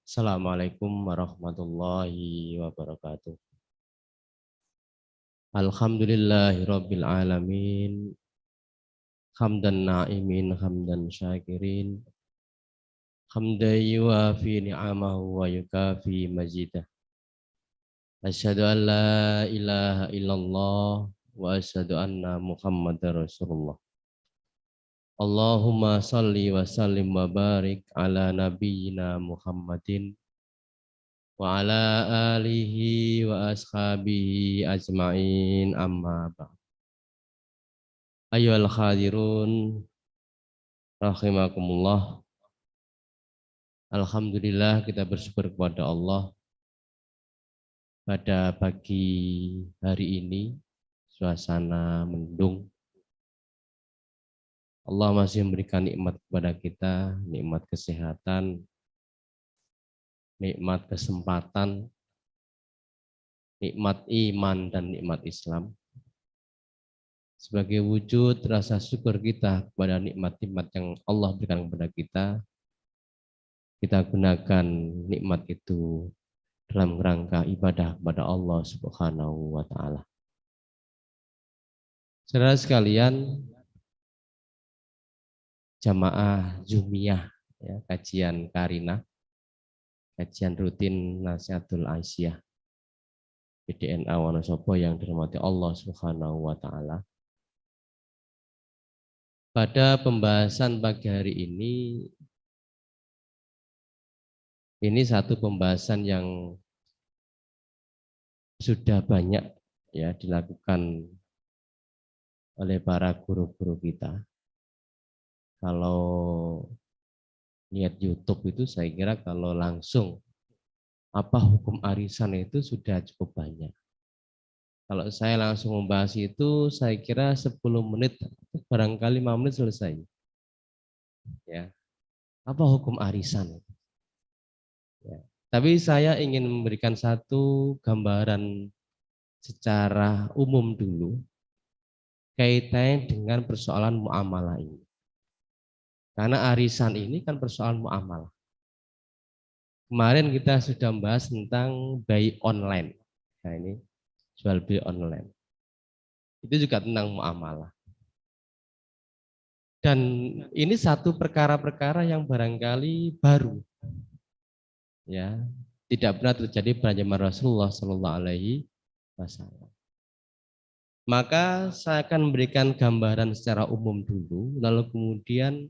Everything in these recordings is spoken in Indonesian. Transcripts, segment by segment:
Assalamualaikum warahmatullahi wabarakatuh. Alhamdulillahirabbil alamin. Hamdan na'imin, hamdan syakirin. Hamdan yuwafi ni'amahu wa yukafi mazidah. Asyhadu an la ilaha illallah wa asyhadu anna Muhammadar Rasulullah. Allahumma salli wa sallim wa barik ala nabiyyina Muhammadin wa ala alihi wa ashabihi ajma'in amma ba'd. Ayyuhal hadirun rahimakumullah. Alhamdulillah kita bersyukur kepada Allah pada pagi hari ini suasana mendung. Allah masih memberikan nikmat kepada kita, nikmat kesehatan, nikmat kesempatan, nikmat iman dan nikmat Islam. Sebagai wujud rasa syukur kita kepada nikmat-nikmat yang Allah berikan kepada kita gunakan nikmat itu dalam rangka ibadah kepada Allah Subhanahu wa taala. Saudara sekalian, jamaah Jumiyah, ya, kajian Karina, kajian rutin Nasihatul Aisyah PDNA Wonosobo yang dirahmati Allah Subhanahu wa taala. Pada pembahasan pagi hari ini satu pembahasan yang sudah banyak ya dilakukan oleh para guru-guru kita. Kalau lihat YouTube itu saya kira kalau langsung apa hukum arisan itu sudah cukup banyak. Kalau saya langsung membahas itu saya kira 10 menit, barangkali 5 menit selesai. Ya. Apa hukum arisan? Ya. Tapi saya ingin memberikan satu gambaran secara umum dulu kaitannya dengan persoalan muamalah ini. Karena arisan ini kan persoalan muamalah. Kemarin kita sudah membahas tentang buy online. Nah ini jual beli online. Itu juga tentang muamalah. Dan ini satu perkara-perkara yang barangkali baru. Ya, tidak pernah terjadi pada zaman Rasulullah Shallallahu Alaihi Wasallam. Maka saya akan memberikan gambaran secara umum dulu, lalu kemudian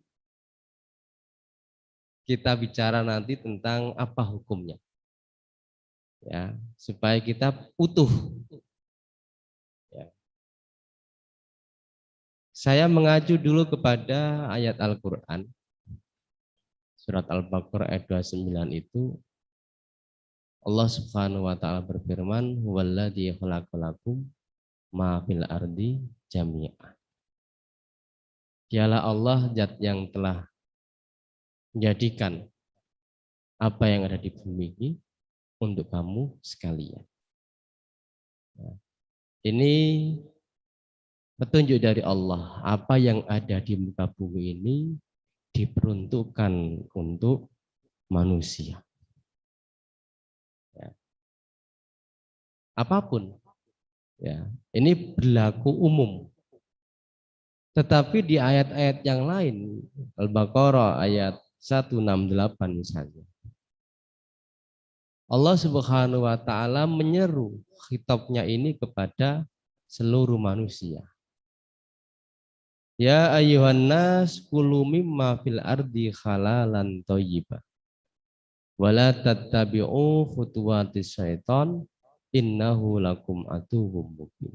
kita bicara nanti tentang apa hukumnya. Ya, supaya kita utuh. Ya. Saya mengacu dulu kepada ayat Al-Qur'an. Surat Al-Baqarah ayat 29 itu Allah Subhanahu wa taala berfirman, "Huwallazi khalaqalakum ma fil ardi jami'an." Dialah Allah zat yang telah menjadikan apa yang ada di bumi ini untuk kamu sekalian. Ya. Ini petunjuk dari Allah. Apa yang ada di muka bumi ini diperuntukkan untuk manusia. Ya. Apapun. Ya. Ini berlaku umum. Tetapi di ayat-ayat yang lain, Al-Baqarah ayat 168 misalnya, Allah Subhanahu wa taala menyeru khitabnya ini kepada seluruh manusia. Ya ayyuhan nas kulu mimma fil ardi halalan thayyiban. Wala tattabi'u khutuwatis syaitan innahu lakum aduwwum mubin.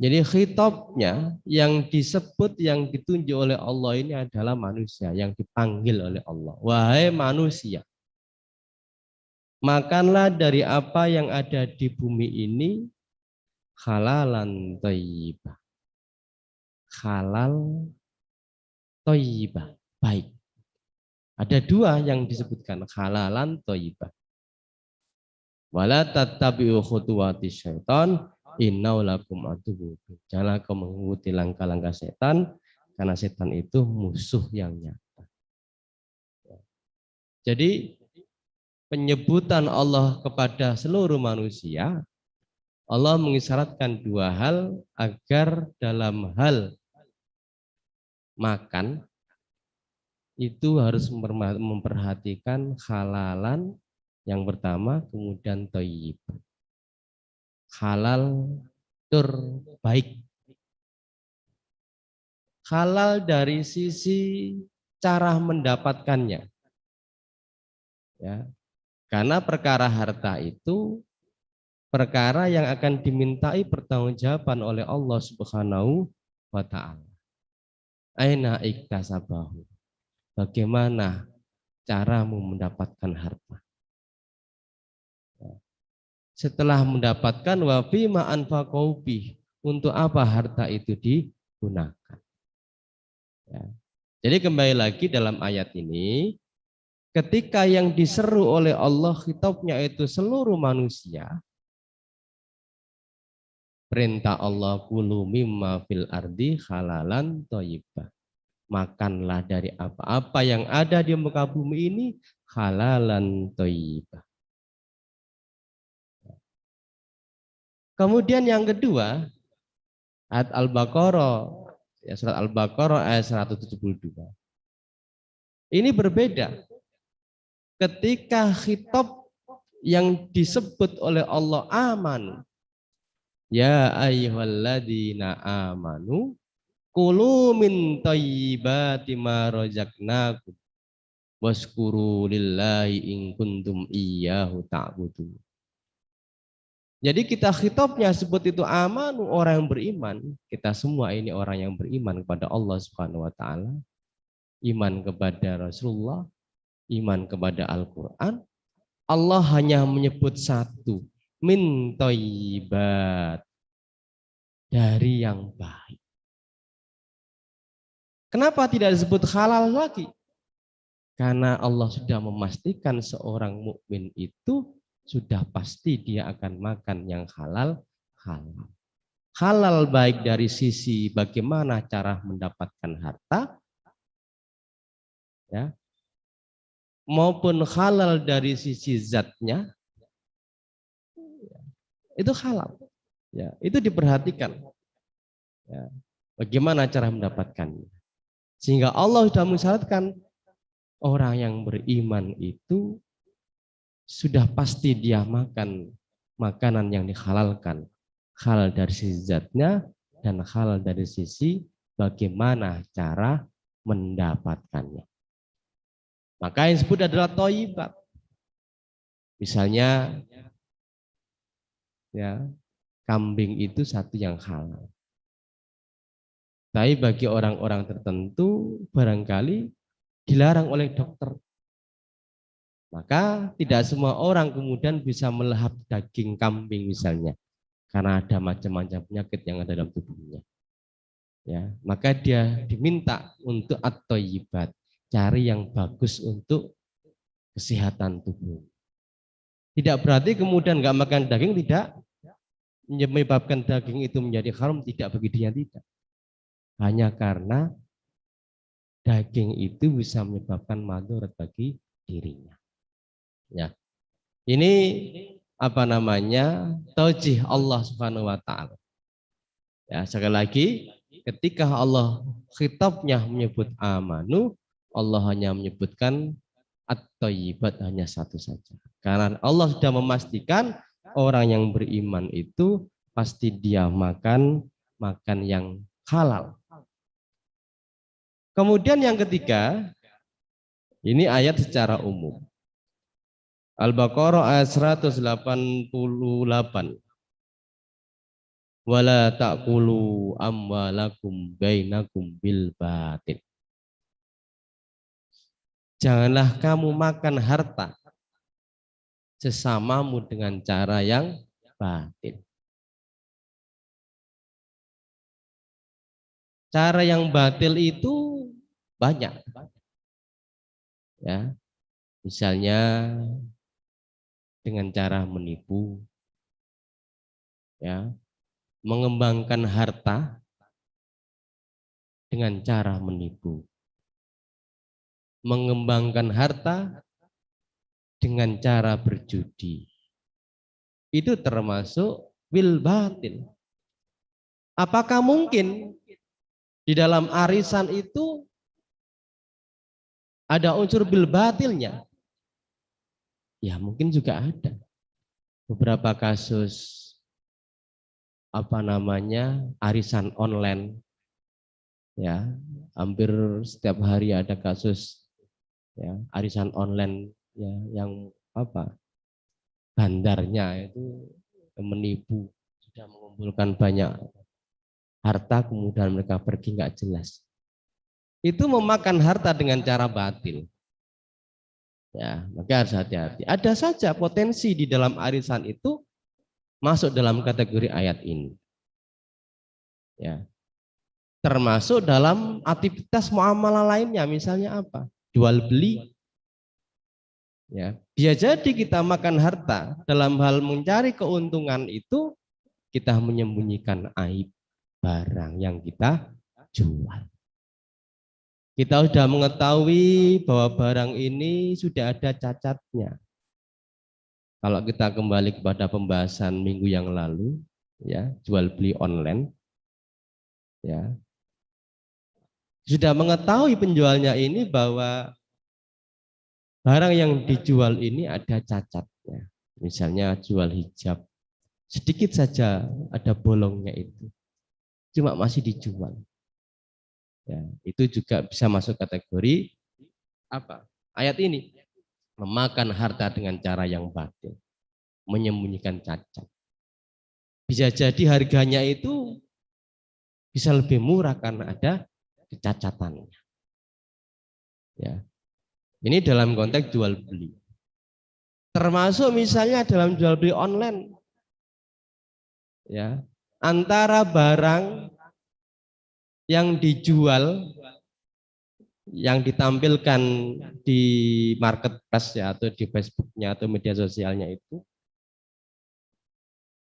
Jadi khitabnya yang disebut, yang ditunjuk oleh Allah ini adalah manusia, yang dipanggil oleh Allah. Wahai manusia, makanlah dari apa yang ada di bumi ini halalan thayyibah. Halal thayyibah, baik. Ada dua yang disebutkan, halalan thayyibah. Wala tattabi'u khutuwatis syaitan innau lakum aduwwun. Janganlah kau mengikuti langkah-langkah setan, karena setan itu musuh yang nyata. Jadi penyebutan Allah kepada seluruh manusia, Allah mengisyaratkan dua hal agar dalam hal makan itu harus memperhatikan halalan yang pertama, kemudian thayyib. Halal terbaik. Halal dari sisi cara mendapatkannya. Ya. Karena perkara harta itu perkara yang akan dimintai pertanggungjawaban oleh Allah Subhanahu wa taala. Aina iktasabahu. Bagaimana caramu mendapatkan harta? Setelah mendapatkan wa fima anfaqau bih, untuk apa harta itu digunakan? Ya. Jadi kembali lagi dalam ayat ini, ketika yang diseru oleh Allah khitabnya itu seluruh manusia, perintah Allah kulu mimma fil ardi halalan thayyibah. Makanlah dari apa-apa yang ada di muka bumi ini halalan thayyibah. Kemudian yang kedua, ayat Al-Baqarah, ya, surat Al-Baqarah ayat 172. Ini berbeda. Ketika khitab yang disebut oleh Allah aman, ya ayyuhalladzina amanu kulu min thayyibati ma razaqnakum waskuru lillahi in kuntum iyyahu ta'budun. Jadi kita khitabnya sebut itu amanu, orang yang beriman. Kita semua ini orang yang beriman kepada Allah Subhanahu wa taala, iman kepada Rasulullah, iman kepada Al-Qur'an. Allah hanya menyebut satu, min thayyibat, dari yang baik. Kenapa tidak disebut halal lagi? Karena Allah sudah memastikan seorang mukmin itu sudah pasti dia akan makan yang halal. Halal baik dari sisi bagaimana cara mendapatkan harta, ya, maupun halal dari sisi zatnya, itu halal. Ya, itu diperhatikan. Ya, bagaimana cara mendapatkannya? Sehingga Allah sudah mensyaratkan orang yang beriman itu sudah pasti dia makan makanan yang dihalalkan, halal dari sisi zatnya dan halal dari sisi bagaimana cara mendapatkannya. Maka yang disebut adalah thayyibat. Misalnya, ya, kambing itu satu yang halal. Tapi bagi orang-orang tertentu barangkali dilarang oleh dokter. Maka tidak semua orang kemudian bisa melahap daging kambing misalnya, karena ada macam-macam penyakit yang ada dalam tubuhnya. Ya, maka dia diminta untuk at-thayyibat, cari yang bagus untuk kesehatan tubuh. Tidak berarti kemudian nggak makan daging tidak menyebabkan daging itu menjadi haram, tidak, begitu tidak. Hanya karena daging itu bisa menyebabkan madarat bagi dirinya. Ya, ini apa namanya, taujih Allah Subhanahu wa taala. Ya, sekali lagi, ketika Allah khitabnya menyebut amanu, Allah hanya menyebutkan at-thayyibat, hanya satu saja. Karena Allah sudah memastikan orang yang beriman itu pasti dia makan yang halal. Kemudian yang ketiga, ini ayat secara umum. Al-Baqarah ayat 188. Wala ta'kulu amwalakum bainakum bil batil. Janganlah kamu makan harta sesamamu dengan cara yang batil. Cara yang batil itu banyak. Ya. Misalnya dengan cara menipu, ya, mengembangkan harta dengan cara menipu, mengembangkan harta dengan cara berjudi. Itu termasuk bil batil. Apakah mungkin di dalam arisan itu ada unsur bil batilnya? Ya mungkin juga ada. Beberapa kasus arisan online, ya hampir setiap hari ada kasus ya arisan online ya yang bandarnya itu menipu, sudah mengumpulkan banyak harta kemudian mereka pergi nggak jelas. Itu memakan harta dengan cara batil. Ya, maka harus hati-hati. Ada saja potensi di dalam arisan itu masuk dalam kategori ayat ini. Ya. Termasuk dalam aktivitas muamalah lainnya, misalnya apa? Jual beli. Ya, bisa jadi kita makan harta dalam hal mencari keuntungan itu kita menyembunyikan aib barang yang kita jual. Kita sudah mengetahui bahwa barang ini sudah ada cacatnya. Kalau kita kembali kepada pembahasan minggu yang lalu, ya jual beli online, ya sudah mengetahui penjualnya ini bahwa barang yang dijual ini ada cacatnya. Misalnya jual hijab, sedikit saja ada bolongnya itu, cuma masih dijual. Ya, itu juga bisa masuk kategori apa? Ayat ini memakan harta dengan cara yang batil, menyembunyikan cacat. Bisa jadi harganya itu bisa lebih murah karena ada kecacatannya. Ya, ini dalam konteks jual beli. Termasuk misalnya dalam jual beli online, ya antara barang yang dijual, yang ditampilkan di marketplace ya atau di Facebooknya atau media sosialnya itu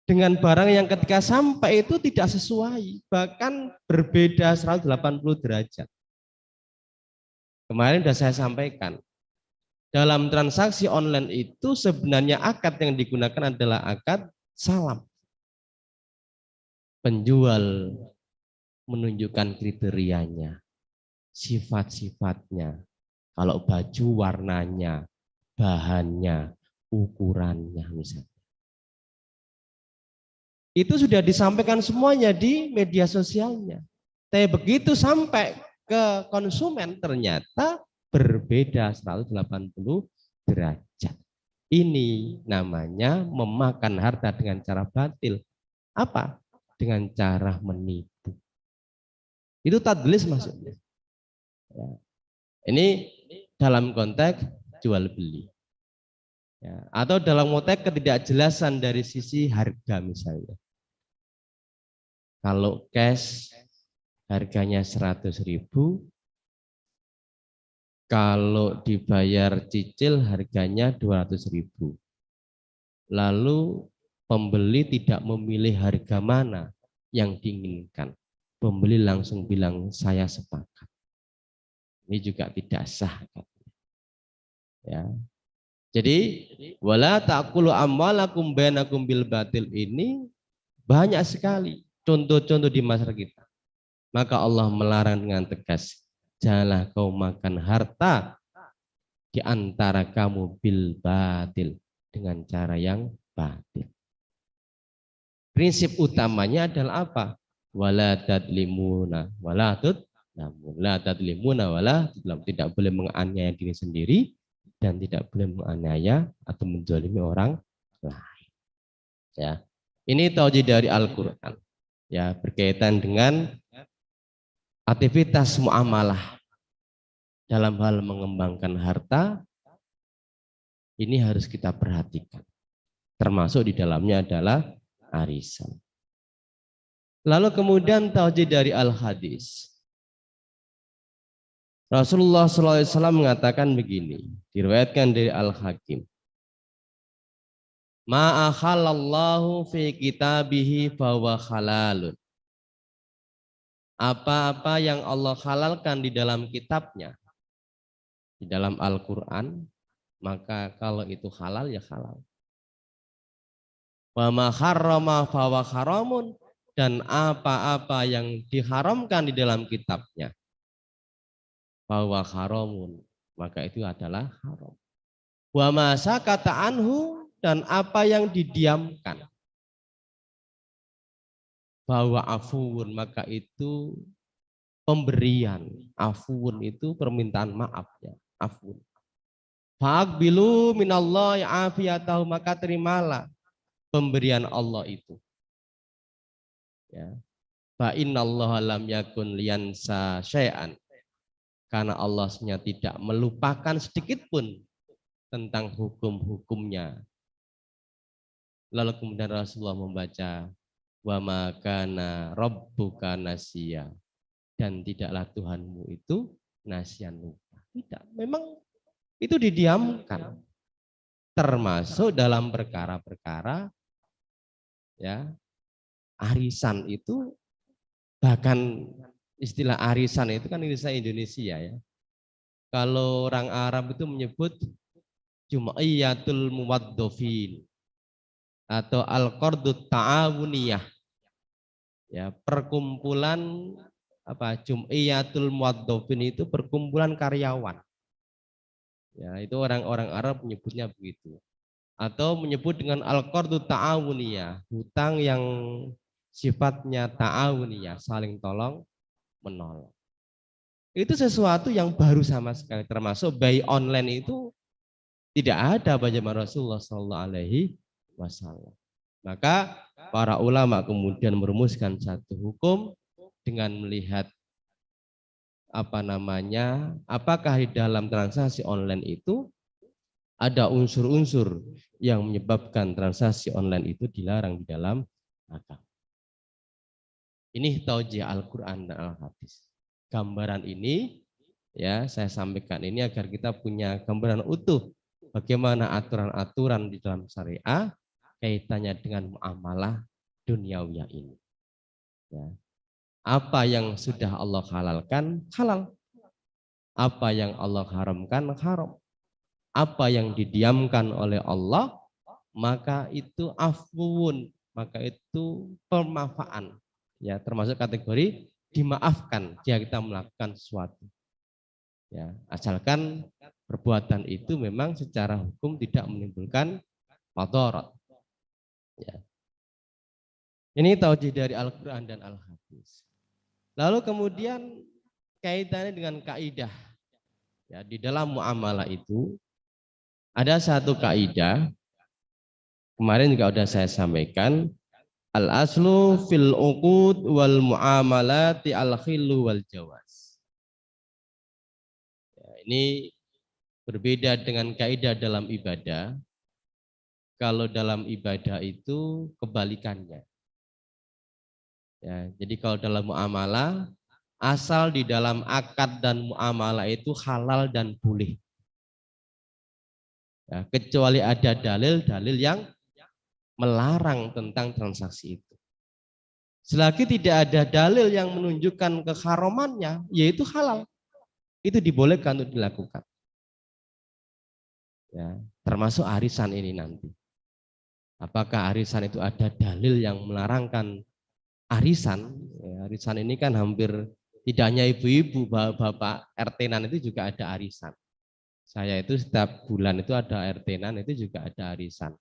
dengan barang yang ketika sampai itu tidak sesuai, bahkan berbeda 180 derajat. Kemarin sudah saya sampaikan, dalam transaksi online itu sebenarnya akad yang digunakan adalah akad salam. Penjual menunjukkan kriterianya, sifat-sifatnya, kalau baju warnanya, bahannya, ukurannya misalnya. Itu sudah disampaikan semuanya di media sosialnya. Tapi begitu sampai ke konsumen ternyata berbeda 180 derajat. Ini namanya memakan harta dengan cara batil. Apa? Dengan cara menipu. Itu tadlis maksudnya. Ya. Ini dalam konteks jual beli. Ya. Atau dalam konteks ketidakjelasan dari sisi harga misalnya. Kalau cash harganya 100.000, kalau dibayar cicil harganya 200.000. Lalu pembeli tidak memilih harga mana yang diinginkan. Pembeli langsung bilang saya sepakat. Ini juga tidak sah. Ya. Jadi wala taqulu amwalakum bainakum bil batil ini banyak sekali contoh-contoh di masyarakat kita. Maka Allah melarang dengan tegas, janganlah kau makan harta di antara kamu bil batil, dengan cara yang batil. Prinsip utamanya adalah apa? Wala tadlimuna, wala tadlimuna, tidak boleh menganiaya diri sendiri dan tidak boleh menganiaya atau menzalimi orang lain. Ya, ini tauhid dari Al-Quran. Ya, berkaitan dengan aktivitas muamalah dalam hal mengembangkan harta, ini harus kita perhatikan. Termasuk di dalamnya adalah arisan. Lalu kemudian tauhid dari al-hadis. Rasulullah SAW mengatakan begini, diriwayatkan dari Al-Hakim. Ma akhalallahu fi kitabihi fahuwa halalun. Apa-apa yang Allah halalkan di dalam kitabnya, di dalam Al-Quran, maka kalau itu halal ya halal. Wa ma harrama fahuwa haramun, dan apa-apa yang diharamkan di dalam kitabnya, fahuwa haramun, maka itu adalah haram. Wa ma sakata anhu, dan apa yang didiamkan, bahwa afuun, maka itu pemberian. Afuun itu permintaan maaf ya, afuun. Fa'aqbilu minallahi afiyatahu, maka terimalah pemberian Allah itu. Ya. Fa innallaha lam yakun liyansa syai'an, karena Allah tidak melupakan sedikit pun tentang hukum-hukumnya. Lalu kemudian Rasulullah membaca wa ma kana rabbuka nasiya, dan tidaklah Tuhanmu itu nasian lupa. Tidak, memang itu didiamkan, termasuk dalam perkara-perkara ya, arisan itu. Bahkan istilah arisan itu kan istilah Indonesia ya. Kalau orang Arab itu menyebut Jum'iyatul Muwaddofin atau Al-Qardut Ta'awuniyah. Ya, perkumpulan apa, Jum'iyatul Muwaddofin itu perkumpulan karyawan. Ya, itu orang-orang Arab menyebutnya begitu. Atau menyebut dengan Al-Qardut Ta'awuniyah, hutang yang sifatnya ta'awuniyah, saling tolong menolong. Itu sesuatu yang baru sama sekali, termasuk buy online itu tidak ada pada zaman Rasulullah Sallallahu Alaihi Wasallam. Maka para ulama kemudian merumuskan satu hukum dengan melihat apa namanya, apakah di dalam transaksi online itu ada unsur-unsur yang menyebabkan transaksi online itu dilarang di dalam agama. Ini taujih Al-Quran dan Al-Hadis. Gambaran ini ya saya sampaikan ini agar kita punya gambaran utuh bagaimana aturan-aturan di dalam syariah kaitannya dengan muamalah duniawiyah ini. Ya. Apa yang sudah Allah halalkan, halal. Apa yang Allah haramkan, haram. Apa yang didiamkan oleh Allah, maka itu afwun, maka itu pemaafan. Ya, termasuk kategori dimaafkan jika kita melakukan sesuatu. Ya, asalkan perbuatan itu memang secara hukum tidak menimbulkan madarat. Ya. Ini taujih dari Al-Quran dan Al-Hadis. Lalu kemudian kaitannya dengan kaidah. Ya, di dalam muamalah itu ada satu kaidah, kemarin juga sudah saya sampaikan, al-aslu fil uqud wal muamalati al-khillu wal jawaz. Ya, ini berbeda dengan kaidah dalam ibadah. Kalau dalam ibadah itu kebalikannya. Ya, jadi kalau dalam muamalah, asal di dalam akad dan muamalah itu halal dan boleh. Ya, kecuali ada dalil-dalil yang melarang tentang transaksi itu. Selagi tidak ada dalil yang menunjukkan keharamannya, yaitu halal. Itu dibolehkan untuk dilakukan. Ya, termasuk arisan ini nanti. Apakah arisan itu ada dalil yang melarangkan arisan? Ya, arisan ini kan hampir tidak hanya ibu-ibu, bapak RT-nan itu juga ada arisan. Saya itu setiap bulan itu ada RT-nan itu juga ada arisan.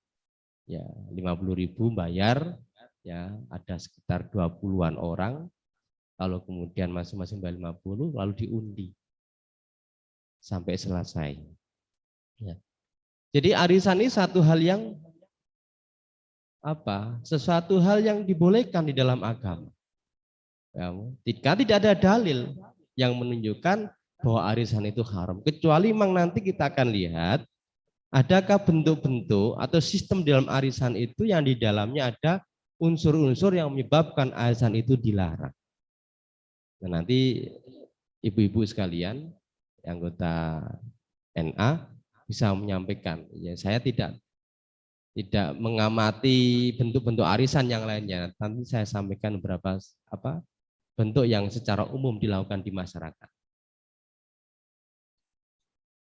Ya, 50.000 bayar, ya ada sekitar 20-an orang. Kalau kemudian masing-masing bayar 50, lalu diundi sampai selesai. Ya. Jadi arisan ini satu hal yang apa? Sesuatu hal yang dibolehkan di dalam agama. Ya, jika tidak ada dalil yang menunjukkan bahwa arisan itu haram, kecuali memang nanti kita akan lihat adakah bentuk-bentuk atau sistem dalam arisan itu yang di dalamnya ada unsur-unsur yang menyebabkan arisan itu dilarang. Nah, nanti ibu-ibu sekalian, anggota NA bisa menyampaikan. Ya, saya tidak mengamati bentuk-bentuk arisan yang lainnya. Nanti saya sampaikan beberapa bentuk yang secara umum dilakukan di masyarakat.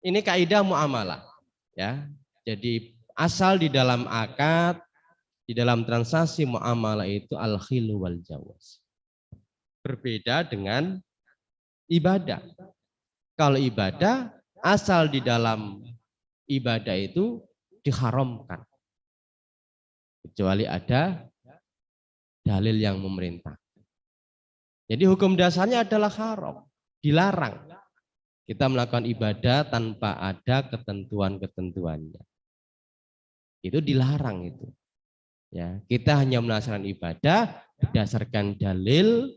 Ini kaidah muamalah. Ya, jadi asal di dalam akad, di dalam transaksi muamalah itu al-khilu wal jawaz. Berbeda dengan ibadah. Kalau ibadah, asal di dalam ibadah itu diharamkan. Kecuali ada dalil yang memerintah. Jadi hukum dasarnya adalah haram, dilarang. Kita melakukan ibadah tanpa ada ketentuan-ketentuannya. Itu dilarang itu. Ya, kita hanya melaksanakan ibadah berdasarkan dalil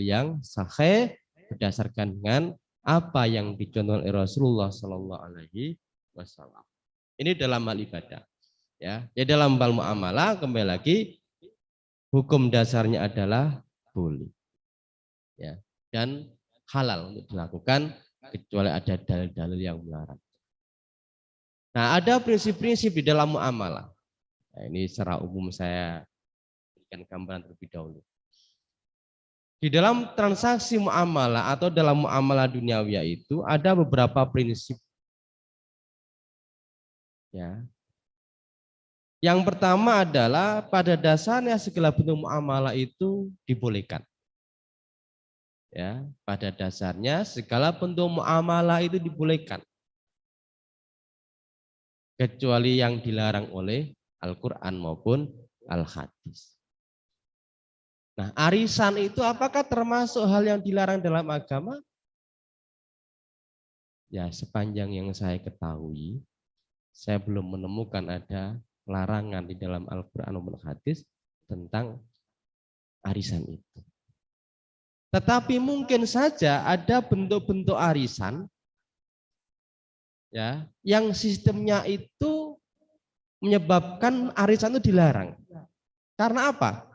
yang sahih, berdasarkan dengan apa yang dicontohkan oleh Rasulullah Sallallahu Alaihi Wasallam. Ini dalam hal ibadah. Ya, dalam hal muamalah kembali lagi hukum dasarnya adalah boleh. Ya, dan halal untuk dilakukan kecuali ada dalil-dalil yang melarang. Nah, ada prinsip-prinsip di dalam muamalah. Nah, ini secara umum saya berikan gambaran terlebih dahulu. Di dalam transaksi muamalah atau dalam muamalah duniawi itu ada beberapa prinsip. Ya. Yang pertama adalah pada dasarnya segala bentuk muamalah itu dibolehkan. Ya, pada dasarnya segala bentuk muamalah itu dibolehkan. Kecuali yang dilarang oleh Al-Quran maupun Al-Hadis. Nah, arisan itu apakah termasuk hal yang dilarang dalam agama? Ya, sepanjang yang saya ketahui, saya belum menemukan ada larangan di dalam Al-Quran maupun Hadis tentang arisan itu. Tetapi mungkin saja ada bentuk-bentuk arisan ya yang sistemnya itu menyebabkan arisan itu dilarang. Karena apa?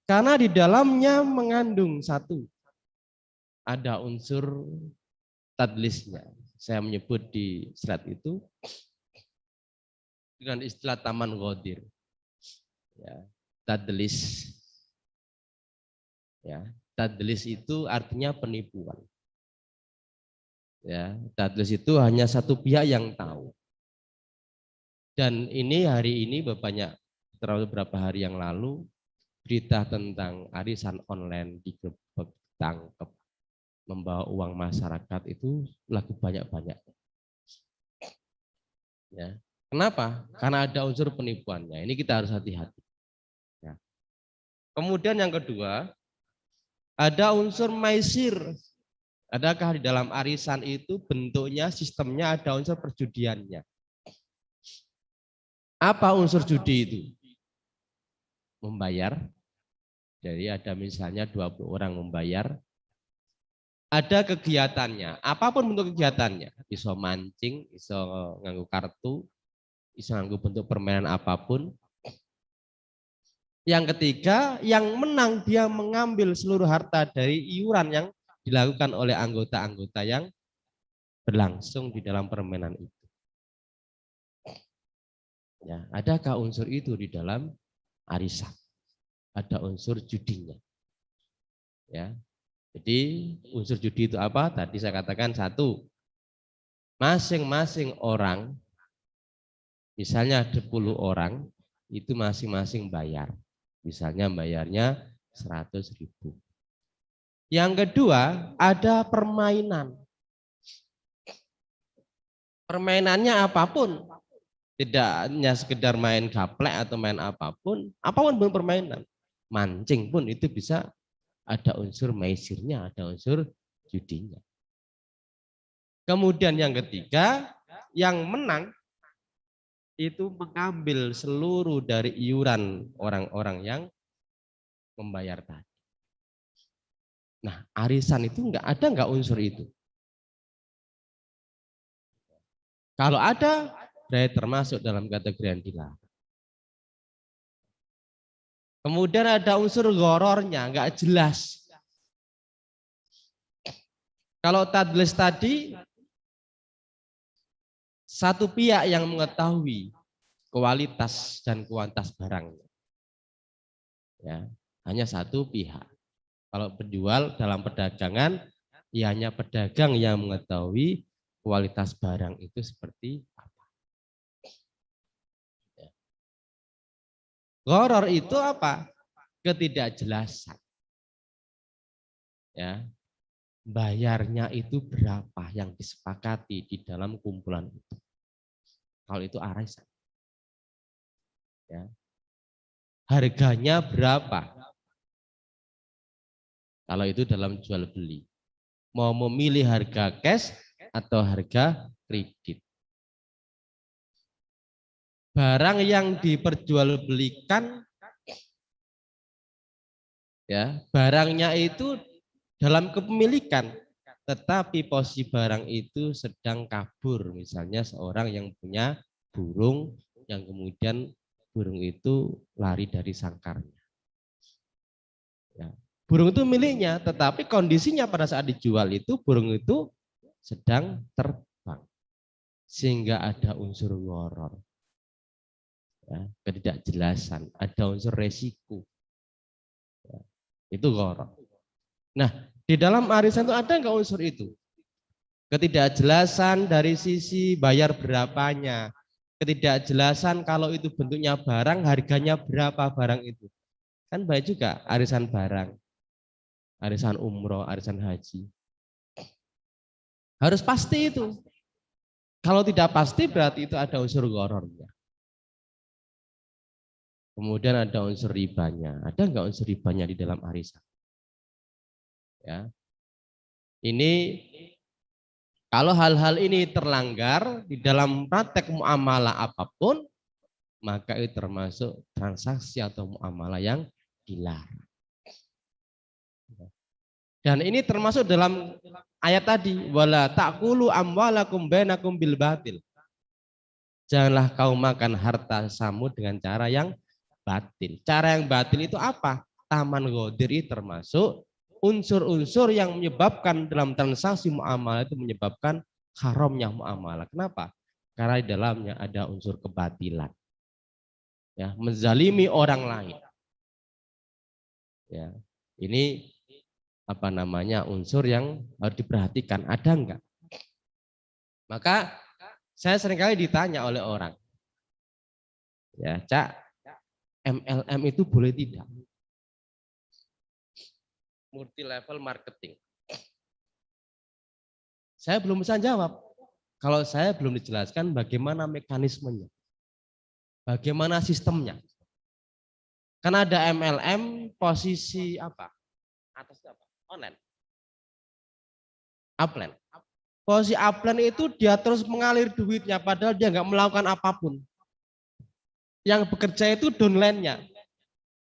Karena di dalamnya mengandung satu, ada unsur tadlisnya. Saya menyebut di slide itu dengan istilah taman ghadir. Ya, tadlis. Ya, tadlis itu artinya penipuan. Ya, tadlis itu hanya satu pihak yang tahu. Dan ini hari ini beberapa hari yang lalu berita tentang arisan online digerebek, tangkap, membawa uang masyarakat itu lagi banyak-banyak. Ya. Kenapa? Karena ada unsur penipuannya. Ini kita harus hati-hati. Ya. Kemudian yang kedua, ada unsur maisir. Adakah di dalam arisan itu bentuknya, sistemnya ada unsur perjudiannya? Apa unsur judi itu? Membayar. Jadi ada misalnya 20 orang membayar. Ada kegiatannya. Apapun bentuk kegiatannya. Iso mancing, iso nganggu kartu, iso nganggu bentuk permainan apapun. Yang ketiga, yang menang dia mengambil seluruh harta dari iuran yang dilakukan oleh anggota-anggota yang berlangsung di dalam permainan itu. Ya, adakah unsur itu di dalam arisan? Ada unsur judinya. Ya, jadi unsur judi itu apa? Tadi saya katakan satu, masing-masing orang, misalnya 10 orang, itu masing-masing bayar. Misalnya bayarnya 100.000. Yang kedua, ada permainan. Permainannya apapun. Tidak hanya sekedar main gaplek atau main apapun pun permainan. Mancing pun itu bisa ada unsur maisirnya, ada unsur judinya. Kemudian yang ketiga, yang menang itu mengambil seluruh dari iuran orang-orang yang membayar tadi. Nah, arisan itu enggak unsur itu. Kalau ada, berarti termasuk dalam kategori yang dilarang. Kemudian ada unsur gorornya, enggak jelas. Kalau tadlis tadi, satu pihak yang mengetahui kualitas dan kuantitas barang. Ya, hanya satu pihak. Kalau penjual dalam perdagangan, ya hanya pedagang yang mengetahui kualitas barang itu seperti apa. Gharar itu apa? Ketidakjelasan. Ya, bayarnya itu berapa yang disepakati di dalam kumpulan itu. Kalau itu arisan. Ya. Harganya berapa? Kalau itu dalam jual beli. Mau memilih harga cash atau harga kredit. Barang yang diperjualbelikan, ya, barangnya itu dalam kepemilikan, tetapi posisi barang itu sedang kabur. Misalnya seorang yang punya burung yang kemudian burung itu lari dari sangkarnya. Ya. Burung itu miliknya, tetapi kondisinya pada saat dijual itu burung itu sedang terbang, sehingga ada unsur ngoror. Ya, ketidakjelasan, ada unsur resiko. Ya, itu ngoror. Nah, di dalam arisan itu ada nggak unsur itu? Ketidakjelasan dari sisi bayar berapanya, ketidakjelasan kalau itu bentuknya barang, harganya berapa barang itu. Kan baik juga arisan barang, arisan umroh, arisan haji. Harus pasti itu. Kalau tidak pasti berarti itu ada unsur gharornya. Kemudian ada unsur ribanya. Ada nggak unsur ribanya di dalam arisan? Ya. Ini kalau hal-hal ini terlanggar di dalam praktek muamalah apapun, maka itu termasuk transaksi atau muamalah yang dilarang. Dan ini termasuk dalam ayat tadi, wala ta'kulu amwalakum bainakum bil batil. Janganlah kau makan harta samu dengan cara yang batil. Cara yang batil itu apa? Taman ghadir termasuk unsur-unsur yang menyebabkan dalam transaksi muamalah itu menyebabkan haramnya muamalah. Kenapa? Karena di dalamnya ada unsur kebatilan. Ya, menzalimi orang lain. Ya, ini apa namanya unsur yang harus diperhatikan. Ada enggak? Maka saya seringkali ditanya oleh orang, ya Cak, MLM itu boleh tidak? Multi level marketing. Saya belum bisa jawab. Kalau saya belum dijelaskan bagaimana mekanismenya, bagaimana sistemnya. Karena ada MLM posisi apa? Atas apa? Online. Upline. Posisi upline itu dia terus mengalir duitnya padahal dia nggak melakukan apapun. Yang bekerja itu downline-nya.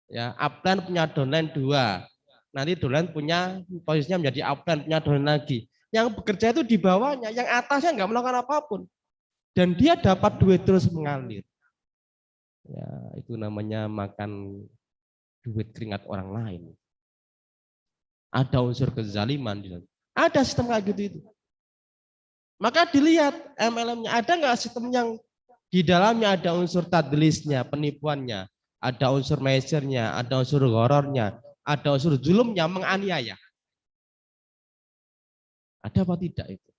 Ya, upline punya downline 2. Nanti downline punya posisinya menjadi upline punya downline lagi. Yang bekerja itu di bawahnya, yang atasnya nggak melakukan apapun. Dan dia dapat duit terus mengalir. Ya, itu namanya makan duit keringat orang lain. Ada unsur kezaliman di dalam. Ada sistem kayak gitu itu. Maka dilihat MLM-nya ada nggak sistem yang di dalamnya ada unsur tadlisnya, penipuannya, ada unsur mesernya, ada unsur horornya, ada unsur zulumnya, menganiaya. Ada apa tidak itu?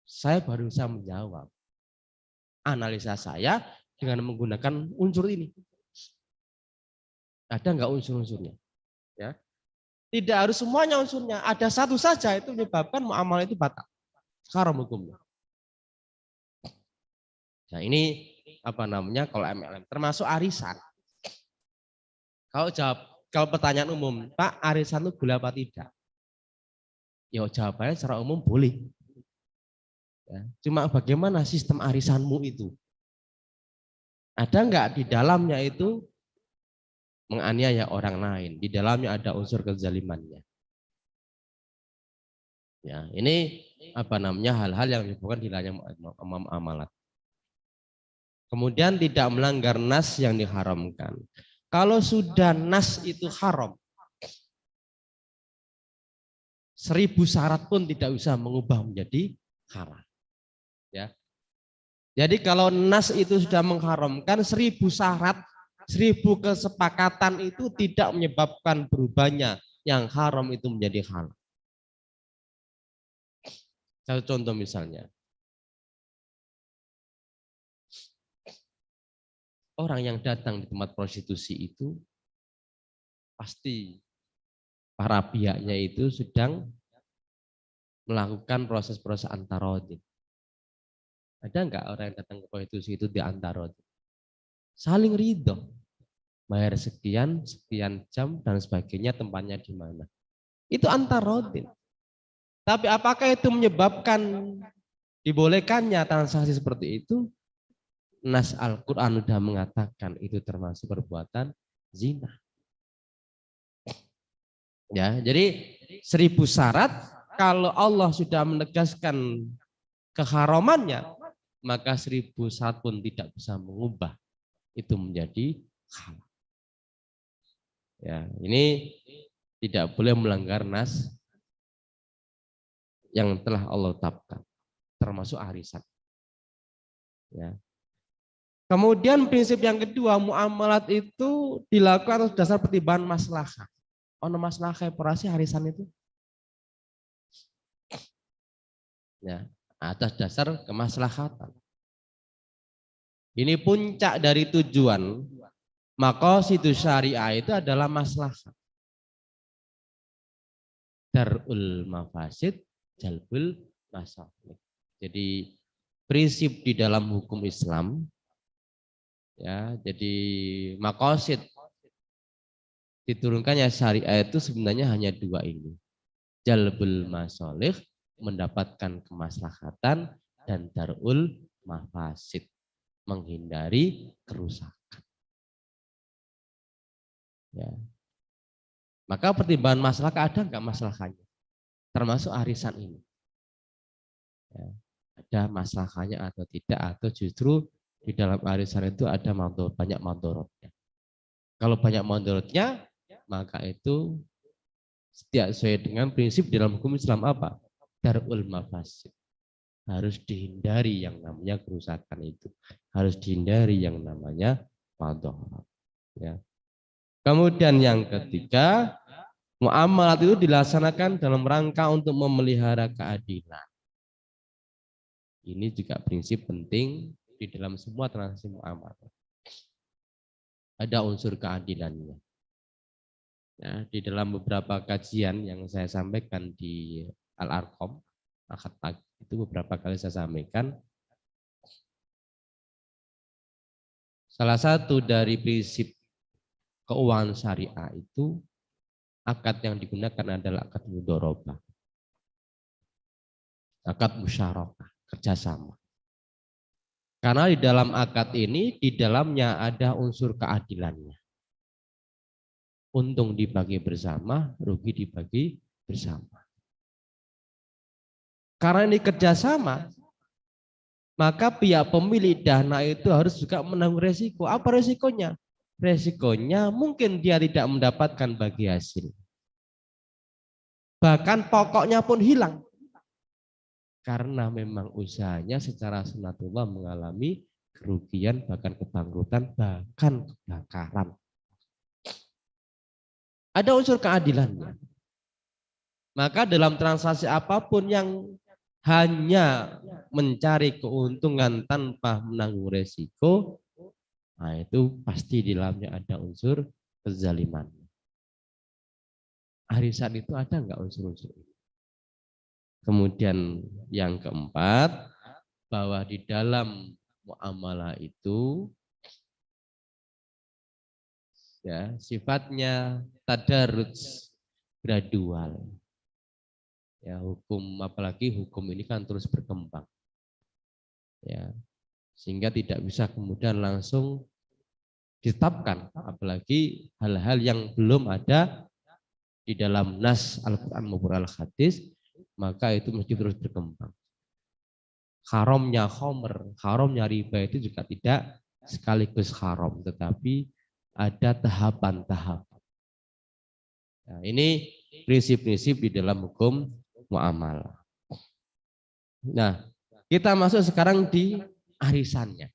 Saya baru bisa menjawab. Analisa saya dengan menggunakan unsur ini. Ada nggak unsur-unsurnya? Ya. Tidak harus semuanya unsurnya. Ada satu saja itu menyebabkan muamalah itu batal. Haram hukumnya. Nah ini apa namanya kalau MLM termasuk arisan. Kalau pertanyaan umum, Pak arisan itu boleh apa tidak? Ya jawabannya secara umum boleh. Ya. Cuma bagaimana sistem arisanmu itu? Ada nggak di dalamnya itu menganiaya orang lain? Di dalamnya ada unsur kezalimannya. Ya, ini apa namanya hal-hal yang menyebabkan hilangnya amalat. Kemudian tidak melanggar nas yang diharamkan. Kalau sudah nas itu haram, 1000 syarat pun tidak bisa mengubah menjadi halal. Ya. Jadi kalau nas itu sudah mengharamkan 1000 syarat, 1000 kesepakatan itu tidak menyebabkan berubahnya yang haram itu menjadi halal. Satu contoh misalnya. orang yang datang di tempat prostitusi itu pasti para pihaknya itu sedang melakukan proses-proses antarodin. Ada nggak orang yang datang ke prostitusi itu di antarodin? Saling ridho, bayar sekian, sekian jam dan sebagainya, tempatnya di mana. Itu antarodin. Tapi apakah itu menyebabkan dibolehkannya transaksi seperti itu? Nas Al-Quran sudah mengatakan itu termasuk perbuatan zina. Ya, jadi 1000 syarat kalau Allah sudah menegaskan keharamannya, maka 1000 syarat pun tidak bisa mengubah itu menjadi halal. Ya, ini tidak boleh melanggar nas yang telah Allah tetapkan, termasuk arisan. Ya. Kemudian prinsip yang kedua, muamalat itu dilakukan atas dasar pertimbangan maslahah. Ono maslahah operasi arisan itu. Ya, atas dasar kemaslahatan. Ini puncak dari tujuan. Maqasidus syariah itu adalah maslahah. Darul mafasid, jalbul masalih. Jadi prinsip di dalam hukum Islam, ya, jadi maqasid diturunkannya syariah itu sebenarnya hanya dua ini. Jalbul masalih, mendapatkan kemaslahatan, dan darul mafasid, menghindari kerusakan. Ya. Maka pertimbangan masalah ada nggak masalahnya? Termasuk arisan ini. Ya. Ada masalahnya atau tidak, atau justru di dalam arisan itu ada banyak mandorotnya. Kalau banyak mandorotnya, maka itu tidak sesuai dengan prinsip dalam hukum Islam apa? Darul mafasid. Harus dihindari yang namanya kerusakan itu. Harus dihindari yang namanya mandorot. Ya. Kemudian yang ketiga, muamalat itu dilaksanakan dalam rangka untuk memelihara keadilan. Ini juga prinsip penting di dalam semua transaksi muamalah. Ada unsur keadilannya. Ya, di dalam beberapa kajian yang saya sampaikan di Al-Arqam, itu beberapa kali saya sampaikan. Salah satu dari prinsip keuangan syariah itu akad yang digunakan adalah akad mudharabah. Akad musyarakah, kerjasama. Karena di dalam akad ini, di dalamnya ada unsur keadilannya. Untung dibagi bersama, rugi dibagi bersama. Karena ini kerjasama, maka pihak pemilik dana itu harus juga menanggung resiko. Apa resikonya? Resikonya mungkin dia tidak mendapatkan bagi hasil. Bahkan pokoknya pun hilang. Karena memang usahanya secara sunatullah mengalami kerugian, bahkan kebangkrutan, bahkan kebakaran. Ada unsur keadilannya. Maka dalam transaksi apapun yang hanya mencari keuntungan tanpa menanggung resiko, nah itu pasti di dalamnya ada unsur kezaliman. Arisan itu ada nggak unsur-unsur ini? Kemudian yang keempat, bahwa di dalam muamalah itu ya sifatnya tadarruj, gradual. Ya, hukum, apalagi hukum ini kan terus berkembang. Ya, sehingga tidak bisa kemudian langsung ditetapkan, apalagi hal-hal yang belum ada di dalam nas Al-Quran maupun Al-Hadis, maka itu mesti terus berkembang. Haramnya khomer, haramnya riba itu juga tidak sekaligus haram, tetapi ada tahapan-tahapan. Nah, ini prinsip-prinsip di dalam hukum muamalah. Nah, kita masuk sekarang di arisannya.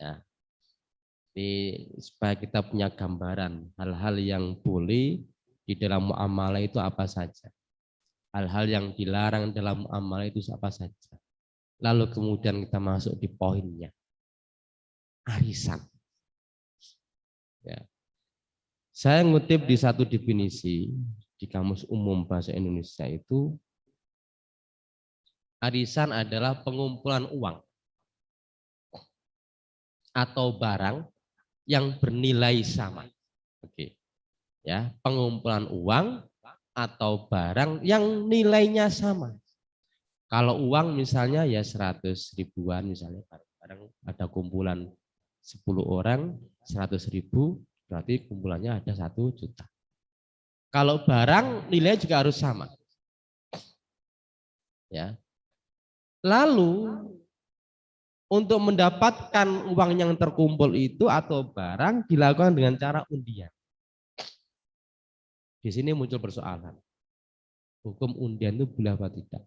Ya. Supaya kita punya gambaran hal-hal yang boleh di dalam muamalah itu apa saja. Hal-hal yang dilarang dalam muamalah itu apa saja. Lalu kemudian kita masuk di poinnya. arisan. Ya. Saya ngutip di satu definisi di Kamus Umum Bahasa Indonesia itu, arisan adalah pengumpulan uang atau barang yang bernilai sama. Oke. Ya, pengumpulan uang atau barang yang nilainya sama. Kalau uang misalnya ya 100 ribuan misalnya, barang ada kumpulan 10 orang 100 ribu, berarti kumpulannya ada 1 juta. Kalau barang nilainya juga harus sama. Ya. Lalu untuk mendapatkan uang yang terkumpul itu atau barang dilakukan dengan cara undian. Di sini muncul persoalan. Hukum undian itu boleh apa tidak?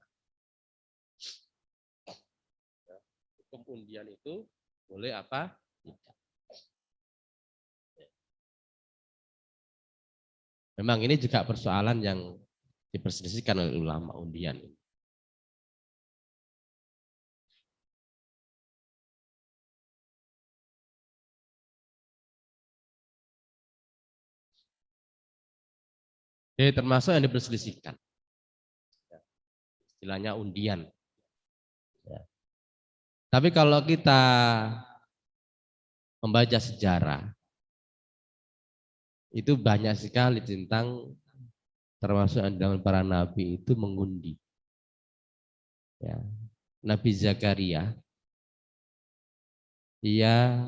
Hukum undian itu boleh apa tidak? Memang ini juga persoalan yang diperselisihkan oleh ulama undian. Jadi termasuk yang diperselisihkan. Istilahnya undian. Ya. Tapi kalau kita membaca sejarah, itu banyak sekali tentang termasuk zaman para nabi itu mengundi. Ya. Nabi Zakaria, dia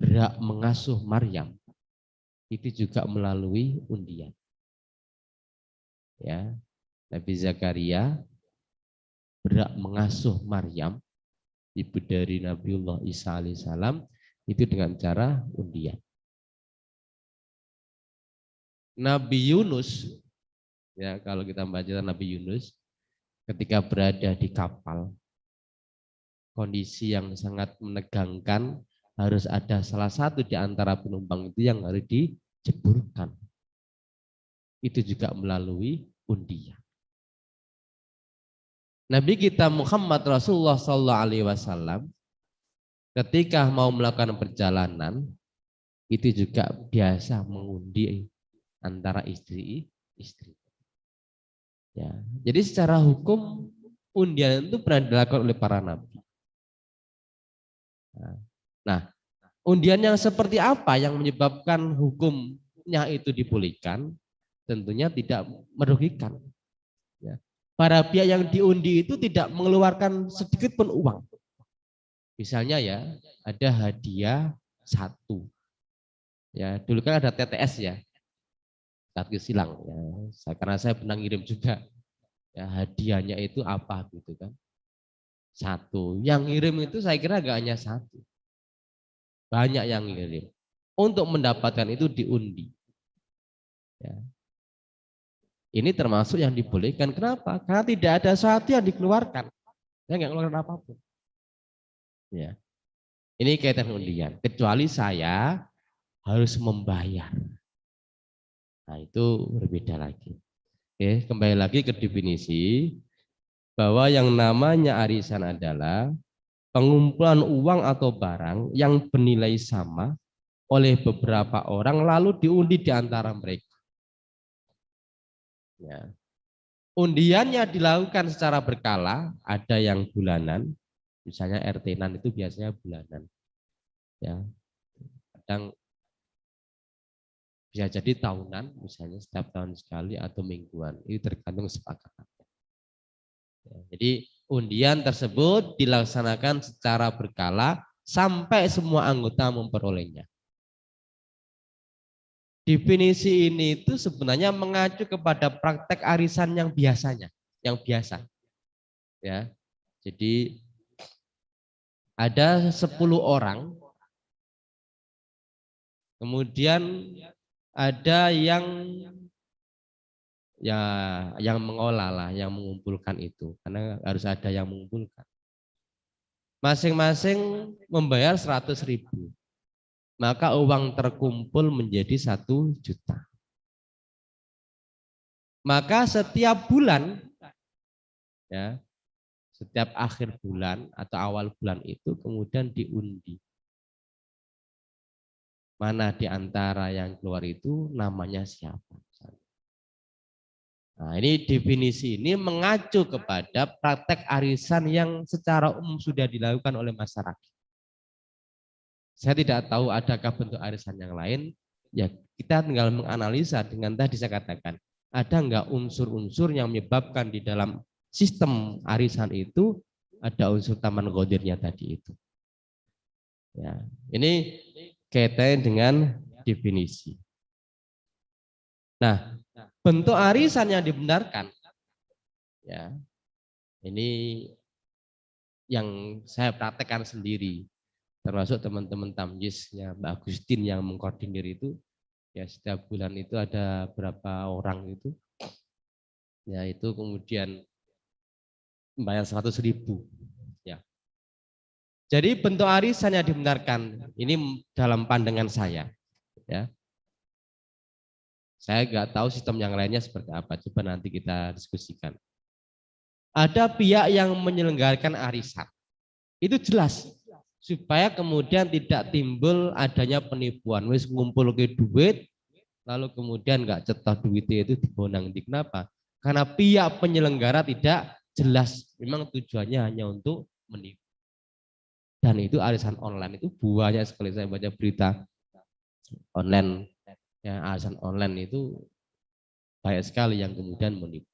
berhak mengasuh Maryam, itu juga melalui undian. Ya. Nabi Zakaria berhak mengasuh Maryam, ibu dari Nabiullah Isa alaihissalam, itu dengan cara undian. Nabi Yunus, ya kalau kita baca Nabi Yunus, ketika berada di kapal, kondisi yang sangat menegangkan, harus ada salah satu di antara penumpang itu yang harus dijeburkan. Itu juga melalui undian. Nabi kita Muhammad Rasulullah SAW ketika mau melakukan perjalanan itu juga biasa mengundi antara istri. Ya, jadi secara hukum undian itu pernah dilakukan oleh para nabi. Nah, undian yang seperti apa yang menyebabkan hukumnya itu dipulihkan? Tentunya tidak merugikan. Ya. Para pihak yang diundi itu tidak mengeluarkan sedikit pun uang. Misalnya ya, ada hadiah 1. Ya, dulu kan ada TTS ya, kartu silang. Ya, karena saya pernah ngirim juga. Ya, hadiahnya itu apa gitu kan? 1. Yang ngirim itu saya kira gak hanya 1. Banyak yang ngirim. Untuk mendapatkan itu diundi. Ya. Ini termasuk yang dibolehkan. Kenapa? Karena tidak ada sesuatu yang dikeluarkan. Saya nggak ngeluarkan apapun. Ya. Ini kaitan undian. Kecuali saya harus membayar. Nah itu berbeda lagi. Oke, kembali lagi ke definisi bahwa yang namanya arisan adalah pengumpulan uang atau barang yang bernilai sama oleh beberapa orang lalu diundi di antara mereka. Ya. Undiannya dilakukan secara berkala, ada yang bulanan, misalnya RT-nan itu biasanya bulanan. Ya. Kadang bisa jadi tahunan, misalnya setiap tahun sekali atau mingguan, itu tergantung kesepakatan. Ya. Jadi undian tersebut dilaksanakan secara berkala sampai semua anggota memperolehnya. Definisi ini itu sebenarnya mengacu kepada praktek arisan yang biasanya, yang biasa. Ya. Jadi ada 10 orang, kemudian ada yang mengolah lah, yang mengumpulkan itu, karena harus ada yang mengumpulkan. Masing-masing membayar 100.000. Maka uang terkumpul menjadi 1 juta. Maka setiap bulan, ya, setiap akhir bulan atau awal bulan itu kemudian diundi. mana di antara yang keluar itu namanya siapa. Nah, ini definisi ini mengacu kepada praktek arisan yang secara umum sudah dilakukan oleh masyarakat. Saya tidak tahu adakah bentuk arisan yang lain, ya kita tinggal menganalisa dengan tadi saya katakan, ada enggak unsur-unsur yang menyebabkan di dalam sistem arisan itu ada unsur taman godirnya tadi itu. Ya, ini kaitannya dengan definisi. Nah, bentuk arisan yang dibenarkan, ya, ini yang saya praktekkan sendiri, termasuk teman-teman tamjisnya Mbak Agustin yang mengkoordinir itu, ya setiap bulan itu ada berapa orang itu, ya itu kemudian bayar 100.000, ya. Jadi bentuk arisan yang dibenarkan ini dalam pandangan saya, ya. Saya nggak tahu sistem yang lainnya seperti apa, coba nanti kita diskusikan. Ada pihak yang menyelenggarakan arisan, itu jelas supaya kemudian tidak timbul adanya penipuan. Wis ngumpul ke duit, lalu kemudian nggak cetah duitnya itu dibonang. Kenapa? Karena pihak penyelenggara tidak jelas, memang tujuannya hanya untuk menipu. Dan itu arisan online itu banyak sekali, saya baca berita online, ya arisan online itu banyak sekali yang kemudian menipu.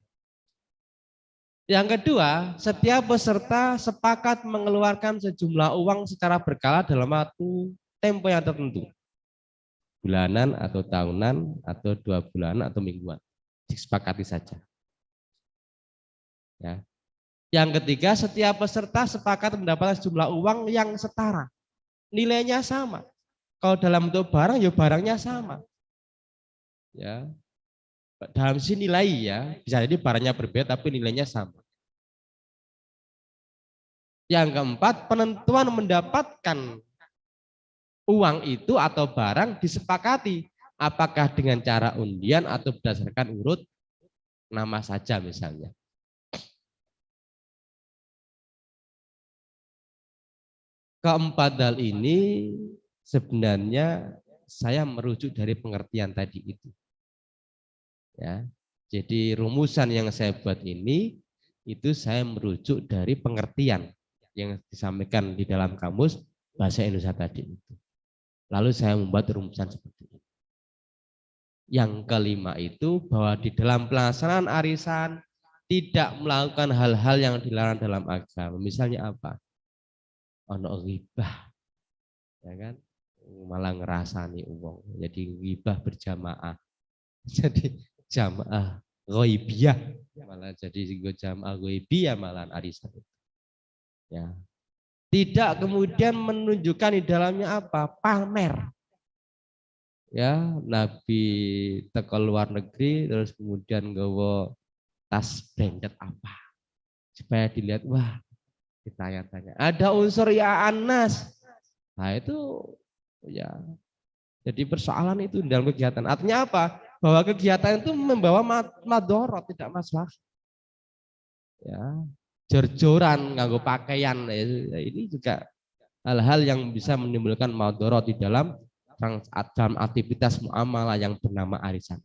Yang kedua, setiap peserta sepakat mengeluarkan sejumlah uang secara berkala dalam waktu tempo yang tertentu. Bulanan atau tahunan atau 2 bulan atau mingguan. Disepakati saja. Ya. Yang ketiga, setiap peserta sepakat mendapatkan sejumlah uang yang setara. Nilainya sama. Kalau dalam bentuk barang, ya barangnya sama. Ya. Dalam sini nilai ya, bisa jadi barangnya berbeda tapi nilainya sama. Yang keempat, penentuan mendapatkan uang itu atau barang disepakati. Apakah dengan cara undian atau berdasarkan urut nama saja misalnya. Keempat hal ini sebenarnya saya merujuk dari pengertian tadi itu. Ya, jadi rumusan yang saya buat ini itu saya merujuk dari pengertian yang disampaikan di dalam kamus bahasa Indonesia tadi itu. Lalu saya membuat rumusan seperti ini. Yang kelima itu bahwa di dalam pelaksanaan arisan tidak melakukan hal-hal yang dilarang dalam agama. Misalnya apa? Ono ghibah, ya kan? Malah ngerasani uang. Jadi ghibah berjamaah. Jadi jamaah ghaibiyah, malah jadi jamaah ghaibiyah malah arisan. Ya. Tidak kemudian menunjukkan di dalamnya apa? Pamer. Ya, Nabi teko luar negeri terus kemudian gawa tas branded apa supaya dilihat, wah ditanya-tanya ada unsur ya anas. Nah itu ya jadi persoalan itu dalam kegiatan. Artinya apa? Bahwa kegiatan itu membawa madorot, tidak masalah. Ya, jor-joran nganggo pakaian ya, ini juga hal-hal yang bisa menimbulkan madorot di dalam aktivitas muamalah yang bernama arisan.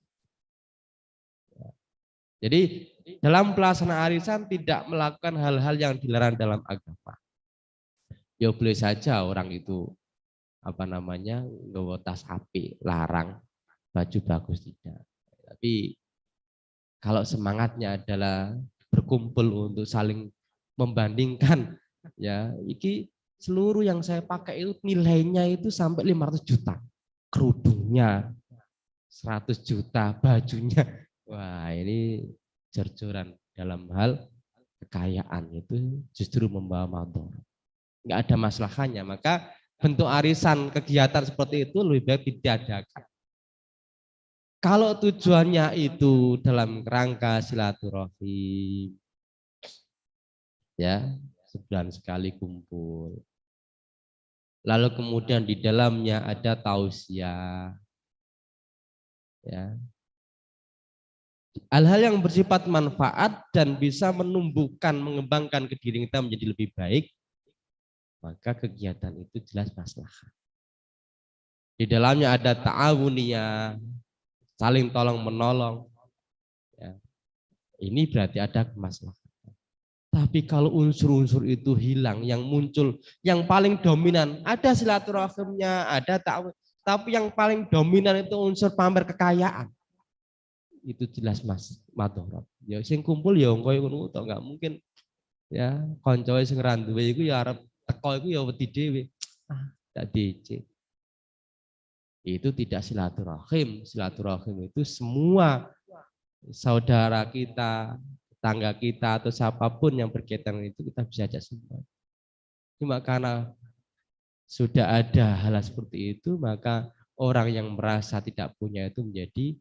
Jadi dalam pelaksanaan arisan tidak melakukan hal-hal yang dilarang dalam agama. Ya boleh saja orang itu apa namanya nggawa tas api, larang, baju bagus tidak. Tapi kalau semangatnya adalah berkumpul untuk saling membandingkan, ya iki seluruh yang saya pakai itu nilainya itu sampai 500 juta. Kerudungnya 100 juta, bajunya. Wah, ini jor-joran dalam hal kekayaan itu justru membawa mador. Enggak ada masalahnya, maka bentuk arisan kegiatan seperti itu lebih baik diadakan. Kalau tujuannya itu dalam rangka silaturahim, ya sebulan sekali kumpul. Lalu kemudian di dalamnya ada tausiah, ya. Hal-hal yang bersifat manfaat dan bisa menumbuhkan, mengembangkan ke diri kita menjadi lebih baik, maka kegiatan itu jelas maslahat. Di dalamnya ada ta'awuniyah, saling tolong menolong. Ya. Ini berarti ada kemaslahatan. Tapi kalau unsur-unsur itu hilang, yang muncul, yang paling dominan, ada silaturahimnya, ada ta'awun. Tapi yang paling dominan itu unsur pamer kekayaan. Itu jelas mas, madorot. Ya sing kumpul ya engko ngono to, enggak mungkin ya koncoe sing ra duwe iku ya arep teko iku ya wedi dhewe. Tak DC. Itu tidak silaturahim. Silaturahim itu semua saudara kita, tetangga kita atau siapapun yang berkaitan itu kita bisa ajak semua. Cuma karena sudah ada hal seperti itu, maka orang yang merasa tidak punya itu menjadi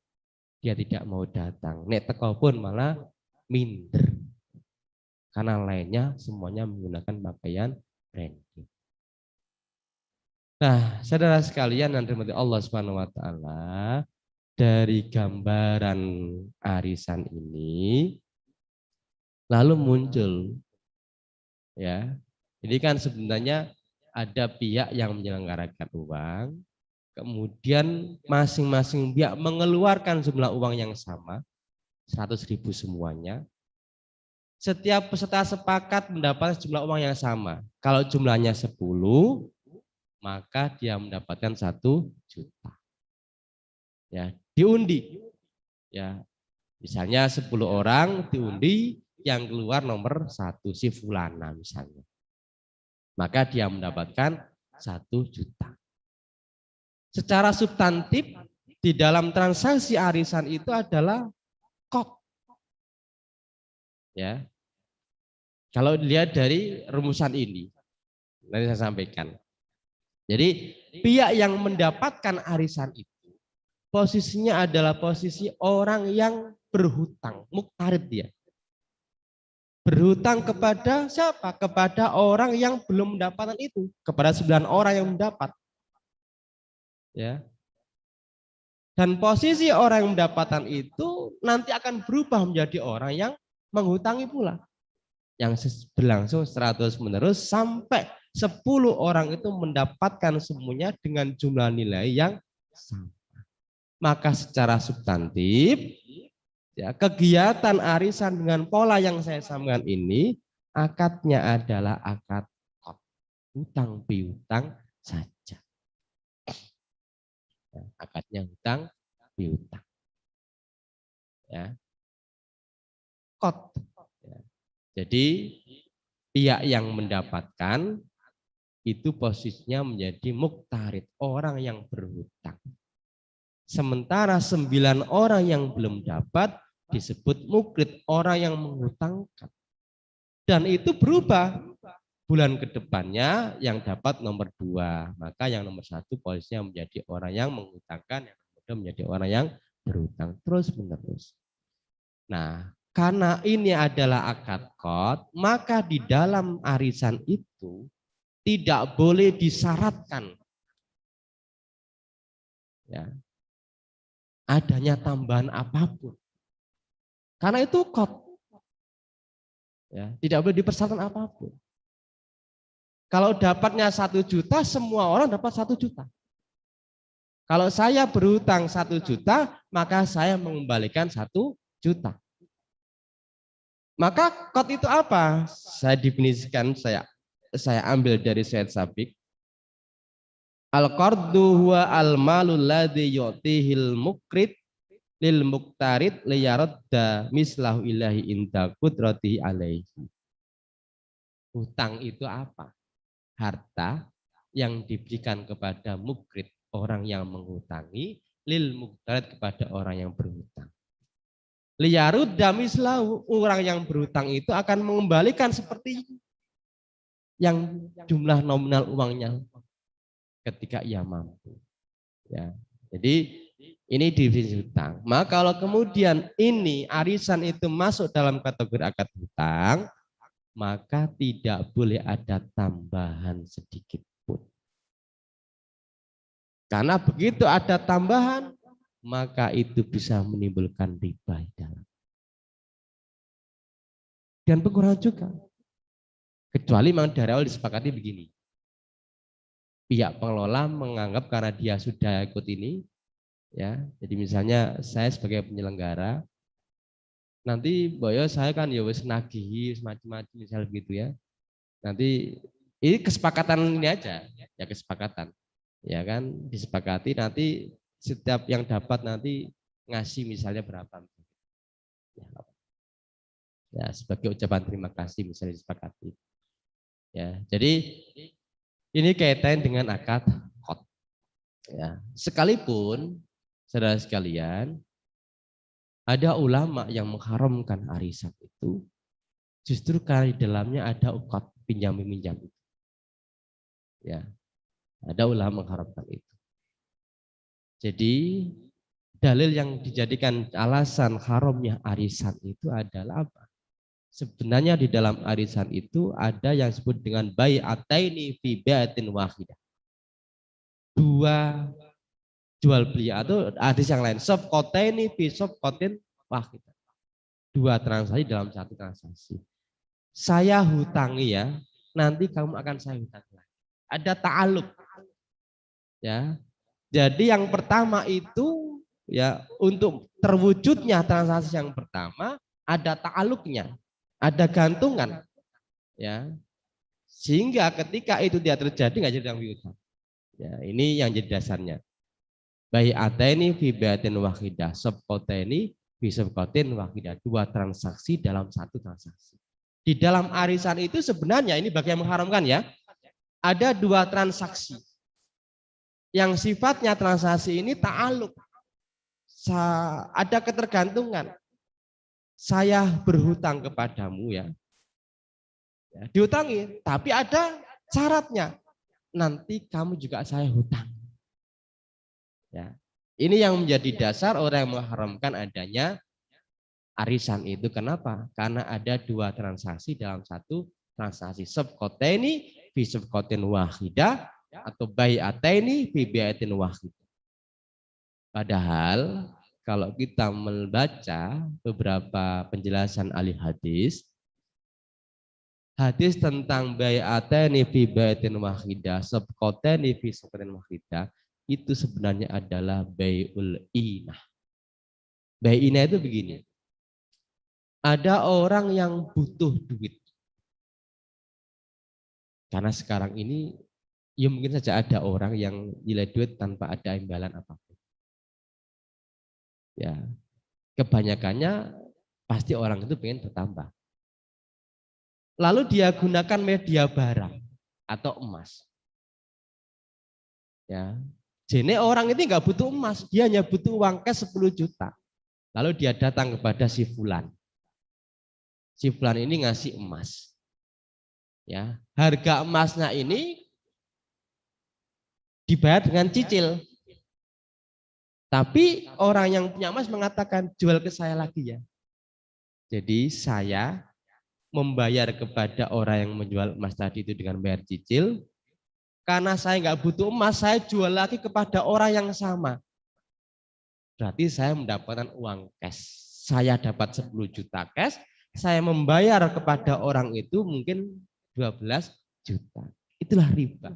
dia tidak mau datang. Nek teko pun malah minder. Karena lainnya semuanya menggunakan pakaian branding. Nah, saudara sekalian yang dirahmati Allah Subhanahu wa taala, dari gambaran arisan ini lalu muncul ya. Ini kan sebenarnya ada pihak yang menyelenggarakan uang, kemudian masing-masing pihak mengeluarkan jumlah uang yang sama, 100.000 semuanya. Setiap peserta sepakat mendapatkan jumlah uang yang sama. Kalau jumlahnya 10, maka dia mendapatkan 1 juta. Ya, diundi. Ya, misalnya 10 orang diundi, yang keluar nomor 1 si fulana misalnya. Maka dia mendapatkan 1 juta. Secara substantif di dalam transaksi arisan itu adalah kok. Ya. Kalau dilihat dari rumusan ini, nanti saya sampaikan. Jadi pihak yang mendapatkan arisan itu posisinya adalah posisi orang yang berhutang, muktarid dia. Berhutang kepada siapa? Kepada orang yang belum mendapatkan itu, kepada 9 orang yang mendapat. Ya. Dan posisi orang yang mendapatkan itu nanti akan berubah menjadi orang yang menghutangi pula. Yang berlangsung 100 menerus sampai 10 orang itu mendapatkan semuanya dengan jumlah nilai yang sama. Maka secara substantif ya, kegiatan arisan dengan pola yang saya sampaikan ini akadnya adalah akad kot, hutang piutang saja. Ya, akadnya hutang piutang. Ya. Kot. Ya. Jadi pihak yang mendapatkan itu posisinya menjadi muktarid, orang yang berhutang. Sementara 9 orang yang belum dapat disebut mukrid, orang yang menghutangkan. Dan itu berubah. Bulan kedepannya yang dapat nomor 2. Maka yang nomor 1 posisinya menjadi orang yang menghutangkan, yang nomor 2 menjadi orang yang berhutang terus menerus. Nah, karena ini adalah akad qad, maka di dalam arisan itu tidak boleh disyaratkan ya, adanya tambahan apapun. Karena itu qad. Ya, tidak boleh dipersyaratkan apapun. Kalau dapatnya 1 juta, semua orang dapat 1 juta. Kalau saya berhutang 1 juta, maka saya mengembalikan 1 juta. Maka qad itu apa? Saya definisikan, saya ambil dari Syed Sabiq. Al-qardu huwa al-malul ladzi yu'tihil mukrid lil muktarid liyaradda mislahu ilahi inda qudratihi alaihi. Hutang itu apa? Harta yang diberikan kepada mukrid, orang yang menghutangi, lil muktarid kepada orang yang berhutang. Liyarudda mislahu, orang yang berhutang itu akan mengembalikan seperti yang jumlah nominal uangnya ketika ia mampu. Ya. Jadi ini definisi hutang. Maka kalau kemudian ini arisan itu masuk dalam kategori akad hutang, maka tidak boleh ada tambahan sedikit pun. Karena begitu ada tambahan, maka itu bisa menimbulkan riba di dalam. Dan pengurangan juga. Kecuali memang dari awal disepakati begini. pihak pengelola menganggap karena dia sudah ikut ini, ya. Jadi misalnya saya sebagai penyelenggara, nanti boyo saya kan ya wis nagihi semacam-macam misal begitu ya. Nanti ini kesepakatan ini aja, ya kesepakatan, ya kan disepakati nanti setiap yang dapat nanti ngasih misalnya berapa, ya sebagai ucapan terima kasih misalnya disepakati, ya. Jadi ini kaitan dengan akad qad, ya. Sekalipun saudara sekalian ada ulama yang mengharamkan arisan itu, justru karena di dalamnya ada uqad pinjam meminjam, ya. Ada ulama mengharamkan itu. Jadi dalil yang dijadikan alasan haramnya arisan itu adalah apa? Sebenarnya di dalam arisan itu ada yang disebut dengan bai'ataini fi bai'atin wahidah. Dua jual beli atau hadis yang lain, safqataini fi safqatin wahidah. Dua transaksi dalam satu transaksi. Saya hutangi ya, nanti kamu akan saya hutangi lagi. Ada ta'aluk. Ya. Jadi yang pertama itu ya untuk terwujudnya transaksi yang pertama ada ta'aluknya, ada gantungan, ya. Sehingga ketika itu dia terjadi nggak jadi tanggung hutang. Ya, ini yang jadi dasarnya. Bai'ataini fi bai'atin wahidah, sabqataini fi sabqatin wahidah. Dua transaksi dalam satu transaksi. Di dalam arisan itu sebenarnya ini bagi yang mengharamkan ya, ada dua transaksi. Yang sifatnya transaksi ini ta'aluk. Ada ketergantungan. Saya berhutang kepadamu ya. Dihutangi, tapi ada syaratnya. Nanti kamu juga saya hutang. Ya. Ini yang menjadi dasar orang yang mengharamkan adanya arisan itu. Kenapa? Karena ada dua transaksi dalam satu transaksi. Sabqataini fi sabqatin wahidah atau bai'ataini fi bai'atin wahidah. Padahal kalau kita membaca beberapa penjelasan ahli hadis, hadis tentang bai'ataini fi bai'atin wahidah, sabqataini fi sabqatin wahidah itu sebenarnya adalah bai'ul inah. Bai' inah itu begini. Ada orang yang butuh duit. Karena sekarang ini ya mungkin saja ada orang yang nilai duit tanpa ada imbalan apapun. Ya, kebanyakannya pasti orang itu pengen bertambah. Lalu dia gunakan media barang atau emas. Ya, jadi orang ini nggak butuh emas, dia hanya butuh uang cash 10 juta. Lalu dia datang kepada si fulan. Si fulan ini ngasih emas. Ya, harga emasnya ini dibayar dengan cicil. Tapi orang yang punya emas mengatakan jual ke saya lagi ya. Jadi saya membayar kepada orang yang menjual emas tadi itu dengan bayar cicil. Karena saya nggak butuh emas, saya jual lagi kepada orang yang sama. Berarti saya mendapatkan uang cash. Saya dapat 10 juta cash, saya membayar kepada orang itu mungkin 12 juta. Itulah riba.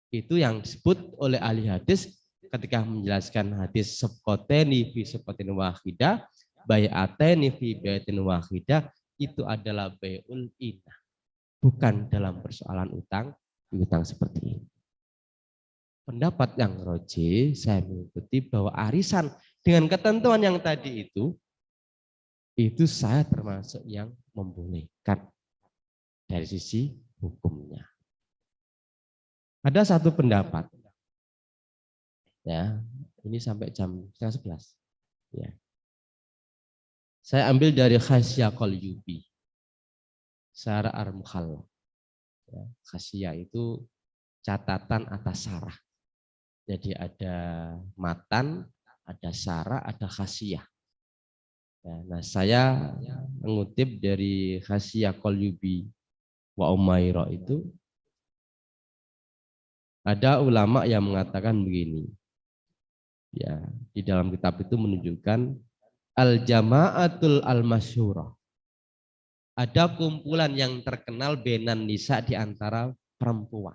Itu yang disebut oleh ahli hadis ketika menjelaskan hadis sabqataini fi sabqatin wahidah, bai'ataini fi bai'atin wahidah, itu adalah bai'ul inah. Bukan dalam persoalan utang seperti ini. Pendapat yang roji, saya mengikuti bahwa arisan dengan ketentuan yang tadi itu saya termasuk yang membolehkan dari sisi hukumnya. Ada satu pendapat, ya, ini sampai jam 10:30. Ya. Saya ambil dari Khasyah Qalyubi, Syarah Ar-Mukhalla. Ya, Khasyah itu catatan atas syarah. Jadi ada matan, ada syarah, ada Khasyah. Ya, nah saya mengutip dari Khasyah Qalyubi wa Umairah itu, ada ulama yang mengatakan begini. Ya, di dalam kitab itu menunjukkan al-jama'atul al-masyhurah. Ada kumpulan yang terkenal benan nisa di antara perempuan.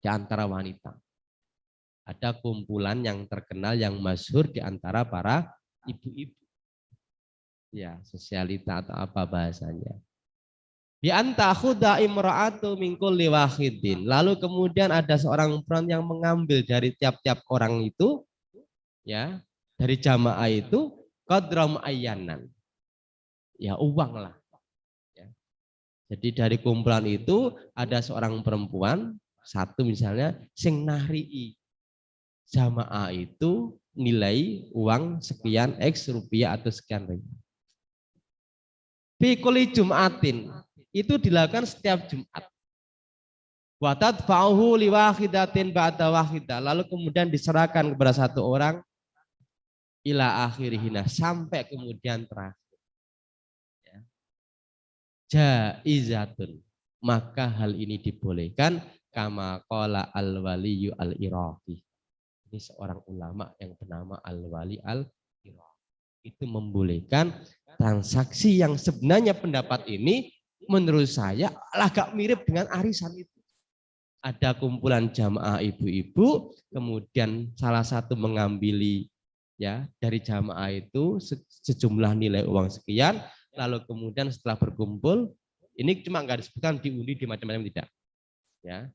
di antara wanita. Ada kumpulan yang terkenal, yang masyhur di antara para ibu-ibu. Ya, sosialita atau apa bahasanya. Bi anta khuda imra'atu min kulli wahidin. Lalu kemudian ada seorang perempuan yang mengambil dari tiap-tiap orang itu, ya, dari jamaah itu qadra muayyanan. Ya, uang lah. Ya. Jadi dari kumpulan itu ada seorang perempuan satu misalnya sing nahri'i jamaah itu nilai uang sekian X rupiah atau sekian ribu. Fi kulli Jum'atin itu dilakukan setiap Jumat. Wa tadfa'uhu li wahidatin ba'da wahidah. Lalu kemudian diserahkan kepada satu orang ila akhirihina sampai kemudian terakhir. Ya. Jaizatun. Maka hal ini dibolehkan kama qala al-waliyu al-Iraqi. Ini seorang ulama yang bernama Al-Wali Al-Iraqi. Itu membolehkan transaksi yang sebenarnya pendapat ini menurut saya agak mirip dengan arisan itu. Ada kumpulan jamaah ibu-ibu, kemudian salah satu mengambil ya dari jamaah itu sejumlah nilai uang sekian, lalu kemudian setelah berkumpul, ini cuma nggak disebutkan diundi di macam-macam tidak, ya.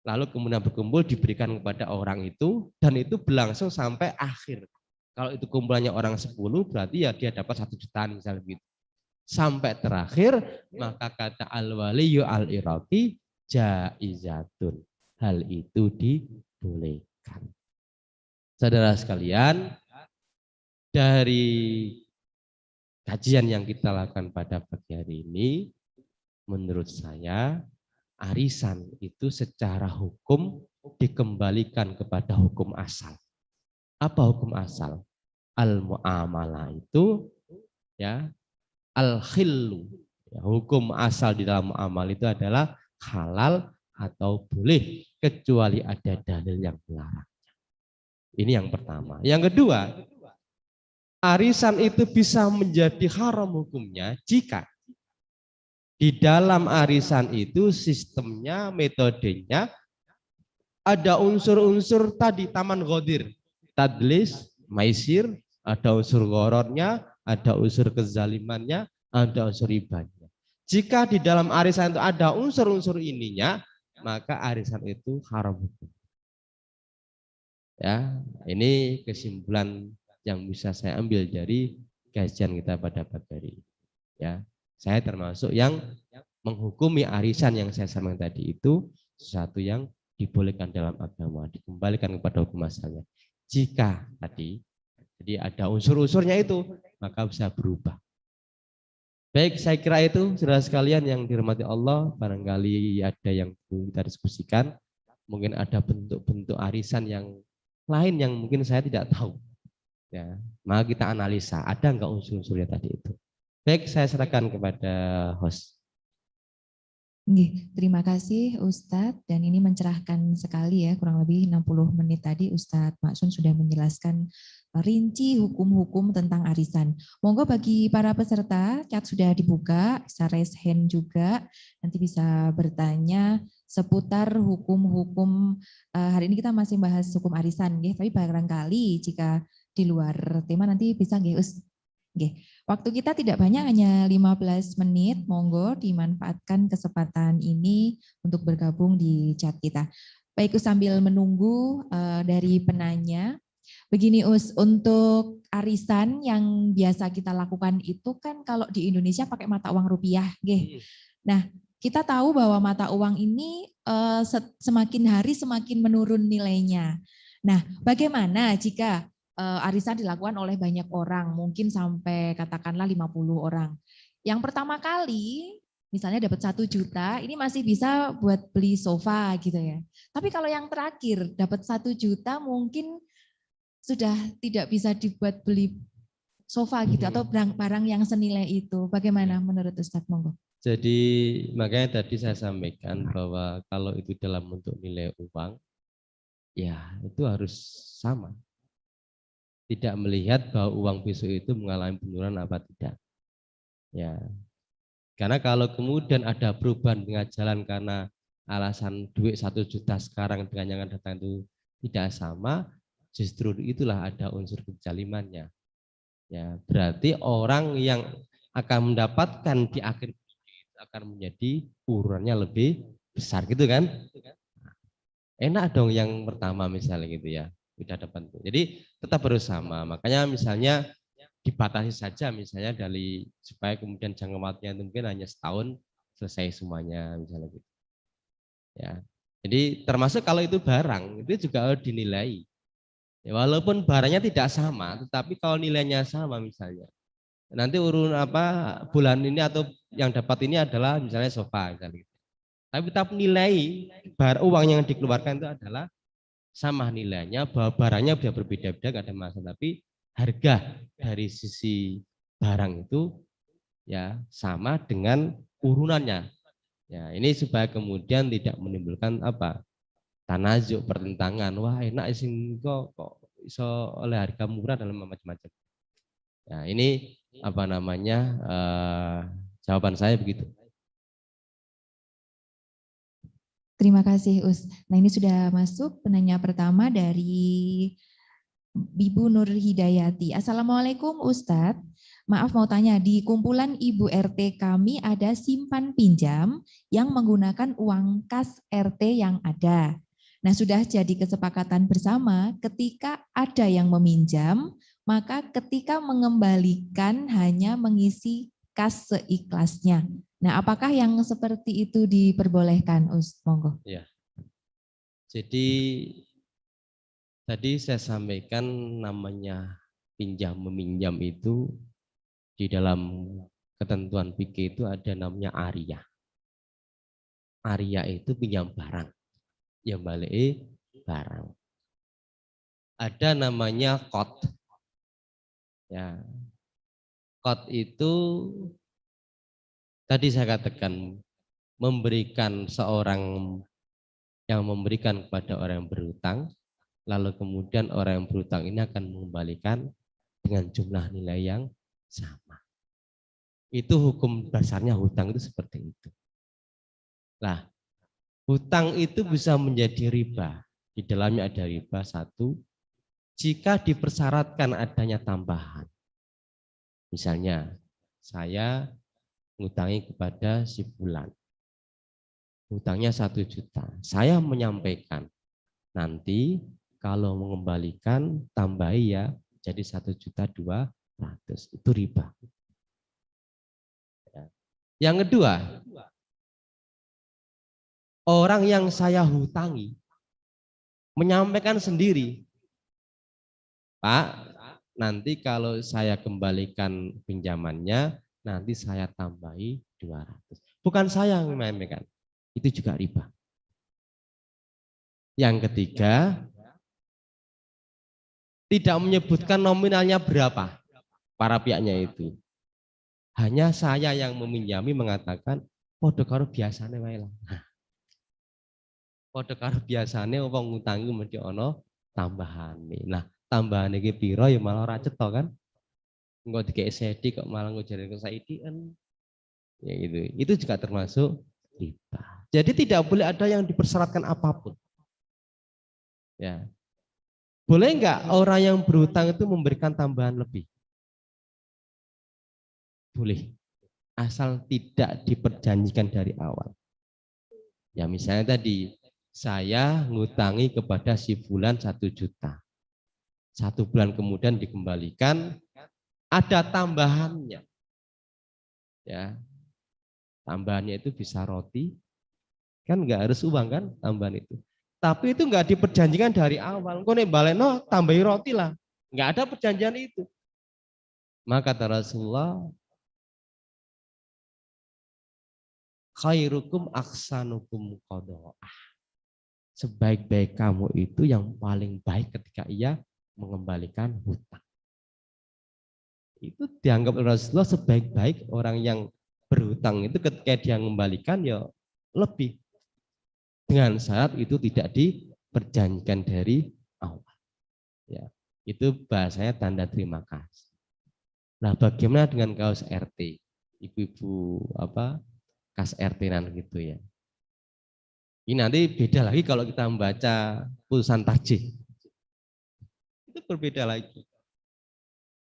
Lalu kemudian berkumpul diberikan kepada orang itu dan itu berlangsung sampai akhir. Kalau itu kumpulannya orang 10 berarti ya dia dapat 1 juta misalnya gitu. Sampai terakhir maka kata al-waliyu al-Iraqi jaizatun. Hal itu dibolehkan. Saudara sekalian, dari kajian yang kita lakukan pada pagi hari ini menurut saya arisan itu secara hukum dikembalikan kepada hukum asal. Apa hukum asal? Al-mu'amalah itu ya al-khillu. Ya, hukum asal di dalam mu'amalah itu adalah halal atau boleh kecuali ada dalil yang melarang. Ini yang pertama. Yang kedua, arisan itu bisa menjadi haram hukumnya jika di dalam arisan itu sistemnya, metodenya ada unsur-unsur tadi taman ghadir, tadlis, maisir, ada unsur ghorornya, ada unsur kezalimannya, ada unsur ribanya. Jika di dalam arisan itu ada unsur-unsur ininya, maka arisan itu haram hukum. Ya, ini kesimpulan yang bisa saya ambil dari kajian kita pada pagi hari ini. Ya, saya termasuk yang menghukumi arisan yang saya sampaikan tadi itu sesuatu yang dibolehkan dalam agama, dikembalikan kepada hukum asalnya. Jika tadi, jadi ada unsur-unsurnya itu, maka bisa berubah. Baik, saya kira itu, saudara sekalian yang dirahmati Allah, barangkali ada yang perlu kita diskusikan, mungkin ada bentuk-bentuk arisan yang lain yang mungkin saya tidak tahu. Ya, maka kita analisa, ada enggak unsur-unsurnya tadi itu. Baik, saya serahkan kepada host. Terima kasih Ustadz, dan ini mencerahkan sekali ya, kurang lebih 60 menit tadi Ustadz Maksun sudah menjelaskan rinci hukum-hukum tentang arisan. Monggo bagi para peserta, chat sudah dibuka, bisa raise hand juga, nanti bisa bertanya seputar hukum-hukum. Hari ini kita masih bahas hukum arisan, tapi barangkali jika di luar tema nanti bisa Ustadz. Waktu kita tidak banyak, hanya 15 menit, monggo dimanfaatkan kesempatan ini untuk bergabung di chat kita. Baik, sambil menunggu dari penanya, begini untuk arisan yang biasa kita lakukan itu kan kalau di Indonesia pakai mata uang rupiah. Nah, kita tahu bahwa mata uang ini semakin hari semakin menurun nilainya. Nah, bagaimana jika arisan dilakukan oleh banyak orang, mungkin sampai katakanlah 50 orang. Yang pertama kali misalnya dapat 1 juta, ini masih bisa buat beli sofa gitu ya. Tapi kalau yang terakhir dapat 1 juta mungkin sudah tidak bisa dibuat beli sofa gitu atau barang yang senilai itu. Bagaimana menurut Ustadz? Monggo. Jadi makanya tadi saya sampaikan bahwa kalau itu dalam bentuk nilai uang, ya itu harus sama. Tidak melihat bahwa uang besok itu mengalami penurunan apa tidak. Ya. Karena kalau kemudian ada perubahan tengah jalan karena alasan duit 1 juta sekarang dengan yang akan datang itu tidak sama, justru itulah ada unsur kezalimannya. Ya, berarti orang yang akan mendapatkan di akhir akan menjadi urutannya lebih besar gitu kan? Enak dong yang pertama misalnya gitu ya, udah dapat. Jadi tetap harus sama. Makanya misalnya dibatasi saja misalnya dari supaya kemudian jangka waktunya mungkin hanya setahun selesai semuanya misalnya gitu. Ya. Jadi termasuk kalau itu barang itu juga harus dinilai. Ya, walaupun barangnya tidak sama, tetapi kalau nilainya sama misalnya. Nanti urun apa bulan ini atau yang dapat ini adalah misalnya sofa misalnya gitu. Tapi tetap nilai uang yang dikeluarkan itu adalah sama nilainya, bahwa barangnya bisa berbeda-beda gak ada masalah, tapi harga dari sisi barang itu ya sama dengan urunannya. Ya, ini supaya kemudian tidak menimbulkan apa? Tanazuk, pertentangan. Wah, enak sing kok iso oleh harga murah dalam macam-macam. Ya, ini apa namanya? Jawaban saya begitu. Terima kasih, Us. Nah, ini sudah masuk penanya pertama dari Ibu Nur Hidayati. Assalamualaikum Ustadz. Maaf mau tanya, di kumpulan Ibu RT kami ada simpan pinjam yang menggunakan uang kas RT yang ada. Nah, sudah jadi kesepakatan bersama ketika ada yang meminjam, maka ketika mengembalikan hanya mengisi kas seikhlasnya. Nah, apakah yang seperti itu diperbolehkan, Ustadz? Monggo. Ya. Jadi tadi saya sampaikan namanya pinjam meminjam itu di dalam ketentuan fikih itu ada namanya ariyah. Ariyah itu pinjam barang, yang balik barang. Ada namanya qot. Ya, qot itu tadi saya katakan memberikan seorang yang memberikan kepada orang yang berhutang, lalu kemudian orang yang berhutang ini akan mengembalikan dengan jumlah nilai yang sama. Itu hukum dasarnya hutang itu seperti itu. Nah, hutang itu bisa menjadi riba. Di dalamnya ada riba satu, jika dipersyaratkan adanya tambahan. Misalnya, saya ngutangi kepada si Fulan. Hutangnya 1 juta. Saya menyampaikan, nanti kalau mengembalikan tambahi ya jadi 1.200.000. Itu riba. Yang kedua, orang yang saya hutangi menyampaikan sendiri, Pak, nanti kalau saya kembalikan pinjamannya, nanti saya tambahi 200. Bukan saya yang menyampaikan, itu juga riba. Yang ketiga, tidak menyebutkan nominalnya berapa para pihaknya itu. Hanya saya yang meminjami mengatakan, podo karo biasane wae lah. Podo karo biasane wong ngutangi mesti ana tambahane. Nah, tambahan iki piro ya malah ora cetha kan? Engko dikek sedi kok malah ngujarin ke saidian. Ya gitu. Itu juga termasuk riba. Jadi tidak boleh ada yang dipersyaratkan apapun. Ya. Boleh enggak orang yang berhutang itu memberikan tambahan lebih? Boleh. Asal tidak diperjanjikan dari awal. Ya misalnya tadi, saya ngutangi kepada si Fulan 1 juta. 1 bulan kemudian dikembalikan, ada tambahannya. Ya, tambahannya itu bisa roti, kan nggak harus uang kan tambahan itu. Tapi itu nggak diperjanjikan dari awal. Kok nih baleno tambahi roti lah, nggak ada perjanjian itu. Maka kata Rasulullah, khairukum aksanukum qada'ah. Sebaik-baik kamu itu yang paling baik ketika ia mengembalikan hutang. Itu dianggap Rasulullah sebaik-baik orang yang berhutang itu ketika dia mengembalikan ya lebih. Dengan syarat itu tidak diperjanjikan dari awal. Ya, itu bahasanya tanda terima kasih. Nah, bagaimana dengan kaos RT? Ibu-ibu apa? Kas RT-nan gitu ya. Ini nanti beda lagi kalau kita membaca putusan tarjih. Itu berbeda lagi.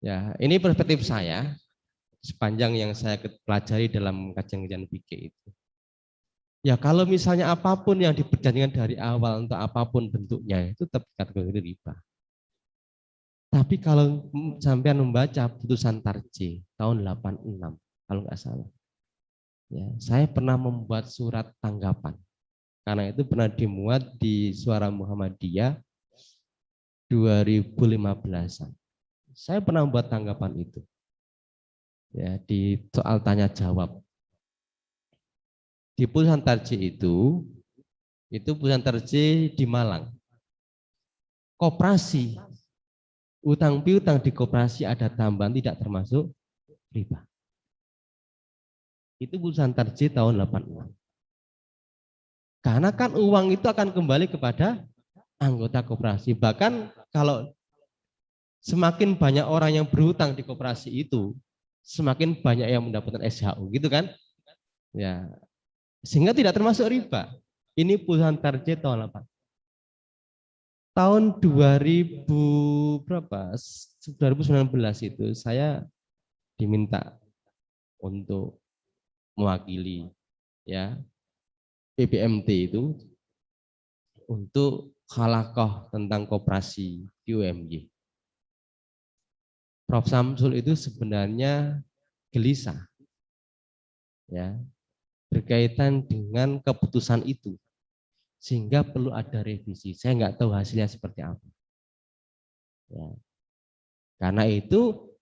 Ya, ini perspektif saya sepanjang yang saya pelajari dalam kajian-kajian fikih itu. Ya kalau misalnya apapun yang diperjanjikan dari awal untuk apapun bentuknya itu tetap kategori riba. Tapi kalau sampean membaca putusan tarjih tahun 86 kalau nggak salah. Ya, saya pernah membuat surat tanggapan. Karena itu pernah dimuat di Suara Muhammadiyah 2015-an. Saya pernah membuat tanggapan itu. Ya, di soal tanya jawab. Di putusan tarjih itu putusan tarjih di Malang. Koperasi, utang piutang di koperasi ada tambahan tidak termasuk riba. Itu putusan tarjih tahun 86. Karena kan uang itu akan kembali kepada anggota koperasi. Bahkan kalau semakin banyak orang yang berhutang di koperasi itu, semakin banyak yang mendapatkan SHU, gitu kan? Ya, sehingga tidak termasuk riba. Ini putusan tarjih tahun 8. Tahun 2000 berapa? 2019 itu saya diminta untuk mewakili ya PBMT itu untuk halakoh tentang koperasi di UMY. Prof. Samsul itu sebenarnya gelisah ya berkaitan dengan keputusan itu sehingga perlu ada revisi. Saya nggak tahu hasilnya seperti apa. Ya. Karena itu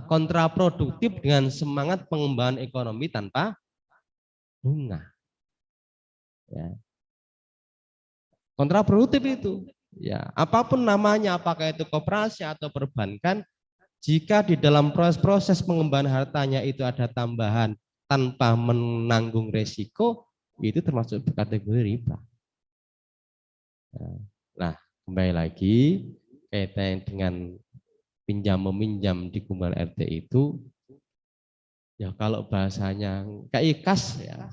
kontraproduktif dengan semangat pengembangan ekonomi tanpa bunga. Ya. Kontraproduktif itu. Ya, apapun namanya, apakah itu koperasi atau perbankan, jika di dalam proses pengembangan hartanya itu ada tambahan tanpa menanggung resiko, itu termasuk kategori riba. Nah, kembali lagi kaitan dengan pinjam meminjam di kumpulan RT itu, ya kalau bahasanya kayak kas ya,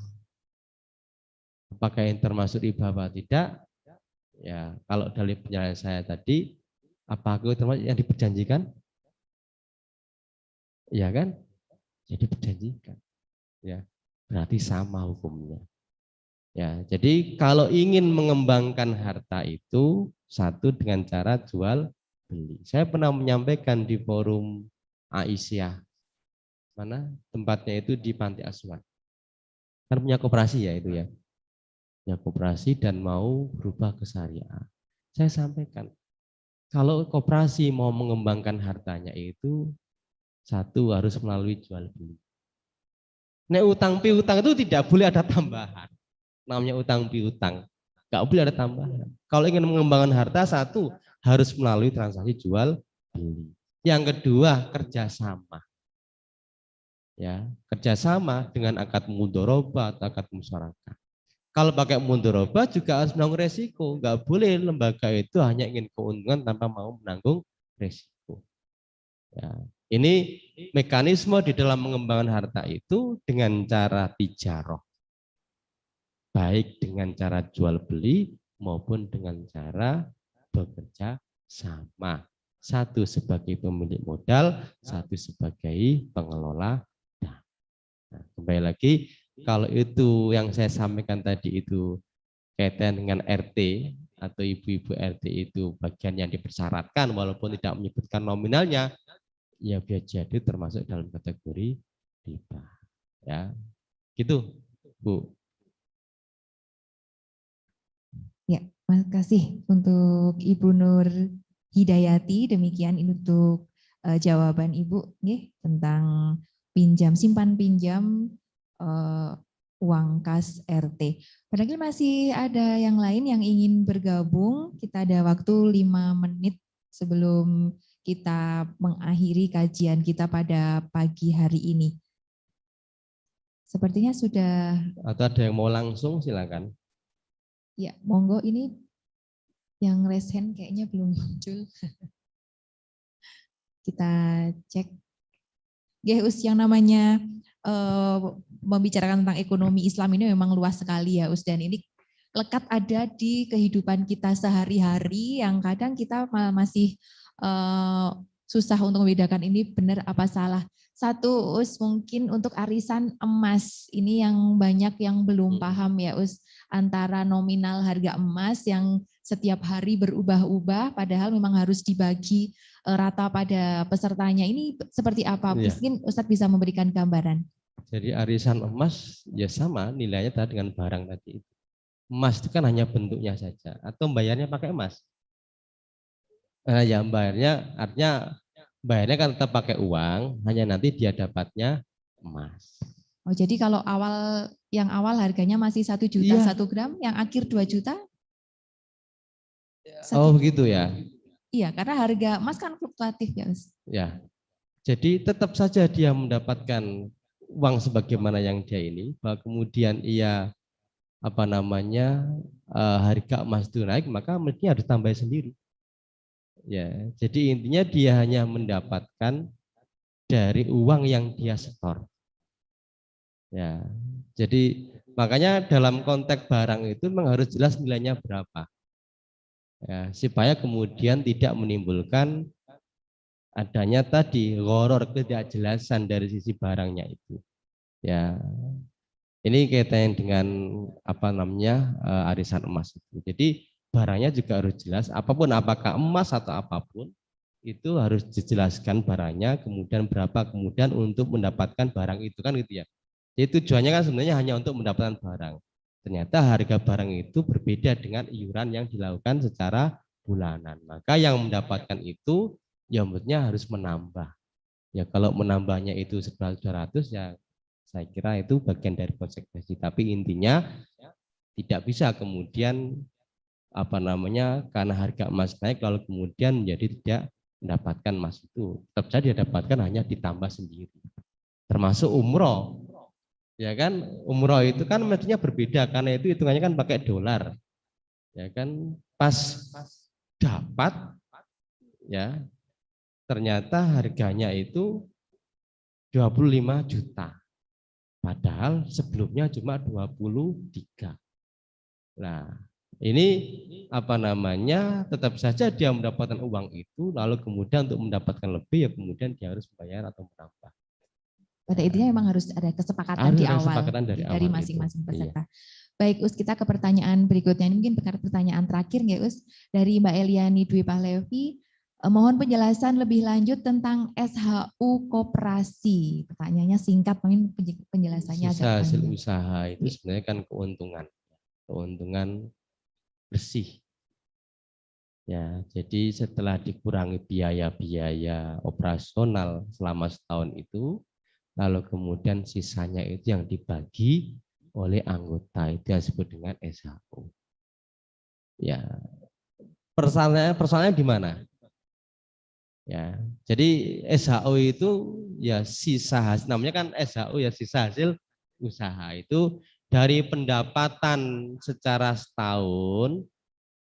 apakah yang termasuk riba atau tidak? Ya, kalau dari penjelasan saya tadi, apakah termasuk yang diperjanjikan? Ya kan? Jadi diperjanjikan. Ya, berarti sama hukumnya. Ya, jadi kalau ingin mengembangkan harta itu satu dengan cara jual beli. Saya pernah menyampaikan di forum Aisyah, mana tempatnya itu di Panti Asuhan. Kan punya koperasi ya itu ya, punya koperasi dan mau berubah ke syariah. Saya sampaikan, kalau koperasi mau mengembangkan hartanya itu satu harus melalui jual beli. Nek utang piutang itu tidak boleh ada tambahan. Namanya utang piutang, nggak boleh ada tambahan. Kalau ingin mengembangkan harta, satu harus melalui transaksi jual beli. Yang kedua kerjasama, ya kerjasama dengan akad mudharabah atau akad musyarakah. Kalau pakai mudharabah juga harus menanggung resiko, nggak boleh lembaga itu hanya ingin keuntungan tanpa mau menanggung resiko. Ya, ini mekanisme di dalam mengembangkan harta itu dengan cara tijarah, baik dengan cara jual beli maupun dengan cara bekerja sama. Satu sebagai pemilik modal, satu sebagai pengelola. Nah, kembali lagi, kalau itu yang saya sampaikan tadi itu kaitan dengan RT atau ibu-ibu RT itu bagian yang dipersyaratkan walaupun tidak menyebutkan nominalnya, ya biar jadi termasuk dalam kategori riba. Ya, gitu, Bu. Ya, terima kasih untuk Ibu Nur Hidayati. Demikian ini untuk jawaban Ibu tentang simpan pinjam uang kas RT. Padahal masih ada yang lain yang ingin bergabung. Kita ada waktu 5 menit sebelum kita mengakhiri kajian kita pada pagi hari ini. Sepertinya sudah. Atau ada yang mau langsung silakan. Ya, monggo, ini yang raise hand kayaknya belum muncul. Kita cek. Yang namanya membicarakan tentang ekonomi Islam ini memang luas sekali ya, dan ini lekat ada di kehidupan kita sehari-hari yang kadang kita masih susah untuk membedakan ini benar apa salah. Satu, Us, mungkin untuk arisan emas, ini yang banyak yang belum paham ya, Us, antara nominal harga emas yang setiap hari berubah-ubah, padahal memang harus dibagi rata pada pesertanya. Ini seperti apa? Mungkin Ustadz bisa memberikan gambaran. Jadi arisan emas ya sama nilainya tadi dengan barang tadi. Emas itu kan hanya bentuknya saja, atau bayarnya pakai emas. Ya bayarnya artinya bayarnya kan tetap pakai uang, hanya nanti dia dapatnya emas. Oh, jadi kalau yang awal harganya masih 1 juta 1 gram, yang akhir 2 juta? Oh begitu ya? Iya, karena harga emas kan fluktuatif ya, Mas. Ya, jadi tetap saja dia mendapatkan uang sebagaimana yang dia ini, bahwa kemudian ia harga emas itu naik, maka mestinya harus tambah sendiri. Ya, jadi intinya dia hanya mendapatkan dari uang yang dia setor. Ya, jadi makanya dalam konteks barang itu memang harus jelas nilainya berapa. Ya, supaya kemudian tidak menimbulkan adanya tadi horor ketidakjelasan dari sisi barangnya itu. Ya, ini kaitannya dengan arisan emas itu. Jadi barangnya juga harus jelas, apapun apakah emas atau apapun itu harus dijelaskan barangnya, kemudian berapa kemudian untuk mendapatkan barang itu kan gitu ya. Jadi tujuannya kan sebenarnya hanya untuk mendapatkan barang. Ternyata harga barang itu berbeda dengan iuran yang dilakukan secara bulanan. Maka yang mendapatkan itu ya maksudnya harus menambah. Ya kalau menambahnya itu 200 ya saya kira itu bagian dari konsekuensi. Tapi intinya tidak bisa kemudian karena harga emas naik lalu kemudian menjadi tidak mendapatkan emas itu. Tetap saja didapatkan hanya ditambah sendiri. Termasuk umroh. Ya kan, umroh itu kan mestinya berbeda karena itu hitungannya kan pakai dolar. Ya kan, pas dapat ya ternyata harganya itu 25 juta. Padahal sebelumnya cuma 23. Nah, ini tetap saja dia mendapatkan uang itu, lalu kemudian untuk mendapatkan lebih ya kemudian dia harus bayar atau menambah. Pada intinya memang harus ada kesepakatan di awal dari masing-masing peserta. Iya. Baik, Us, kita ke pertanyaan berikutnya. Ini mungkin pertanyaan terakhir nggak, Us? Dari Mbak Eliani Dwi Pahlevi. Mohon penjelasan lebih lanjut tentang SHU koperasi. Pertanyaannya singkat, mungkin penjelasannya agak panjang. Hasil usaha itu sebenarnya kan keuntungan bersih. Ya, jadi setelah dikurangi biaya-biaya operasional selama setahun itu, lalu kemudian sisanya itu yang dibagi oleh anggota, itu yang disebut dengan SHU. Ya, persoalannya di mana? Ya, jadi SHU itu ya sisa hasil, namanya kan SHU ya sisa hasil usaha itu dari pendapatan secara setahun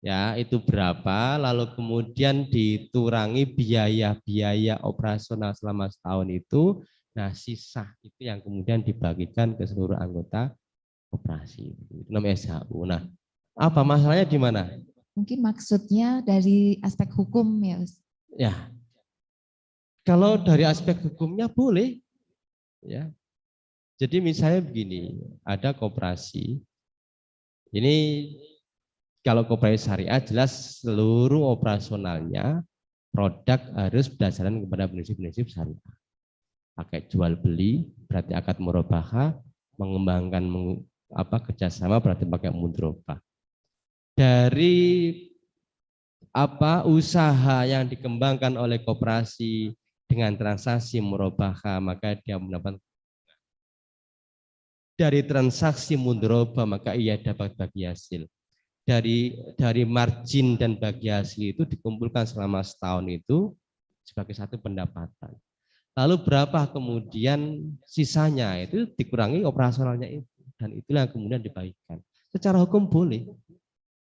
ya itu berapa, lalu kemudian dikurangi biaya-biaya operasional selama setahun itu, nah sisa itu yang kemudian dibagikan ke seluruh anggota koperasi, itu namanya SHU. Nah, apa masalahnya di mana? Mungkin maksudnya dari aspek hukum ya, Us. Ya, kalau dari aspek hukumnya boleh, ya. Jadi misalnya begini, ada koperasi, ini kalau koperasi syariah jelas seluruh operasionalnya produk harus berdasarkan kepada prinsip-prinsip syariah. Pakai jual beli berarti akad murabahah, mengembangkan kerjasama berarti pakai mudrobah. Dari usaha yang dikembangkan oleh koperasi dengan transaksi murabahah maka dia mendapat dari transaksi mudrobah maka ia dapat bagi hasil. Dari margin dan bagi hasil itu dikumpulkan selama setahun itu sebagai satu pendapatan. Lalu berapa kemudian sisanya itu dikurangi operasionalnya itu dan itulah yang kemudian dibagikan. Secara hukum boleh,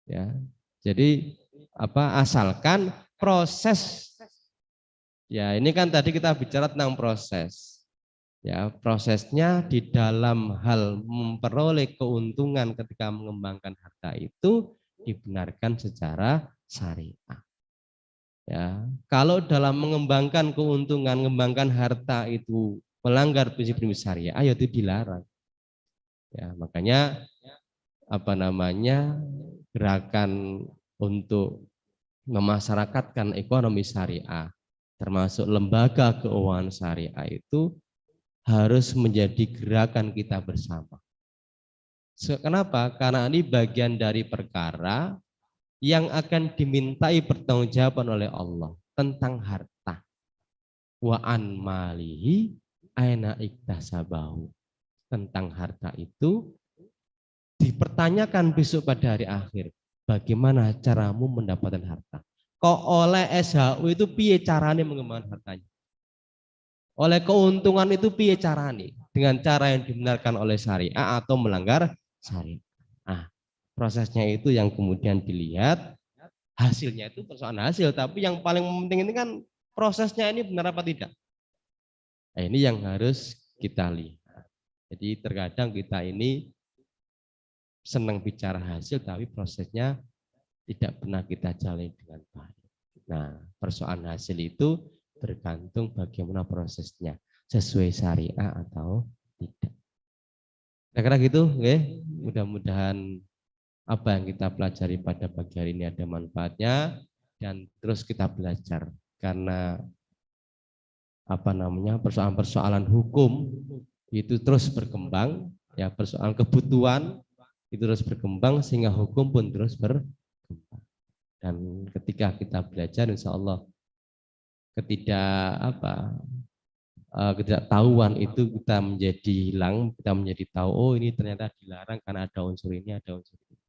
ya. Jadi asalkan proses, ya ini kan tadi kita bicara tentang proses. Ya, prosesnya di dalam hal memperoleh keuntungan ketika mengembangkan harta itu dibenarkan secara syariah. Ya, kalau dalam mengembangkan keuntungan, mengembangkan harta itu melanggar prinsip-prinsip syariah, ya itu dilarang. Ya, makanya gerakan untuk memasyarakatkan ekonomi syariah, termasuk lembaga keuangan syariah itu harus menjadi gerakan kita bersama. Kenapa? Karena ini bagian dari perkara yang akan dimintai pertanggungjawaban oleh Allah tentang harta. Wa an malihi aina iktasabahu. Tentang harta itu dipertanyakan besok pada hari akhir. Bagaimana caramu mendapatkan harta? Kok oleh SHU itu piye caranya mengembangkan hartanya? Oleh keuntungan itu piye caranya? Dengan cara yang dibenarkan oleh syariah atau melanggar syariah. Nah, prosesnya itu yang kemudian dilihat, hasilnya itu persoalan hasil, tapi yang paling penting ini kan prosesnya ini benar apa tidak. Nah, ini yang harus kita lihat. Jadi terkadang kita ini senang bicara hasil, tapi prosesnya tidak pernah kita jalani dengan baik. Nah, persoalan hasil itu bergantung bagaimana prosesnya, sesuai syariah atau tidak. Kira-kira gitu, oke? Mudah-mudahan apa yang kita pelajari pada pagi hari ini ada manfaatnya dan terus kita belajar karena persoalan-persoalan hukum itu terus berkembang, ya persoalan kebutuhan itu terus berkembang sehingga hukum pun terus berkembang. Dan ketika kita belajar, insya Allah ketidaktahuan itu kita menjadi hilang, kita menjadi tahu, oh ini ternyata dilarang karena ada unsur ini, ada unsur ini.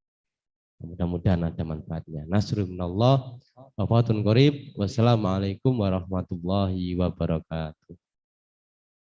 Mudah-mudahan ada manfaatnya. Nasrul minallah, wafatun qorib, wassalamualaikum warahmatullahi wabarakatuh.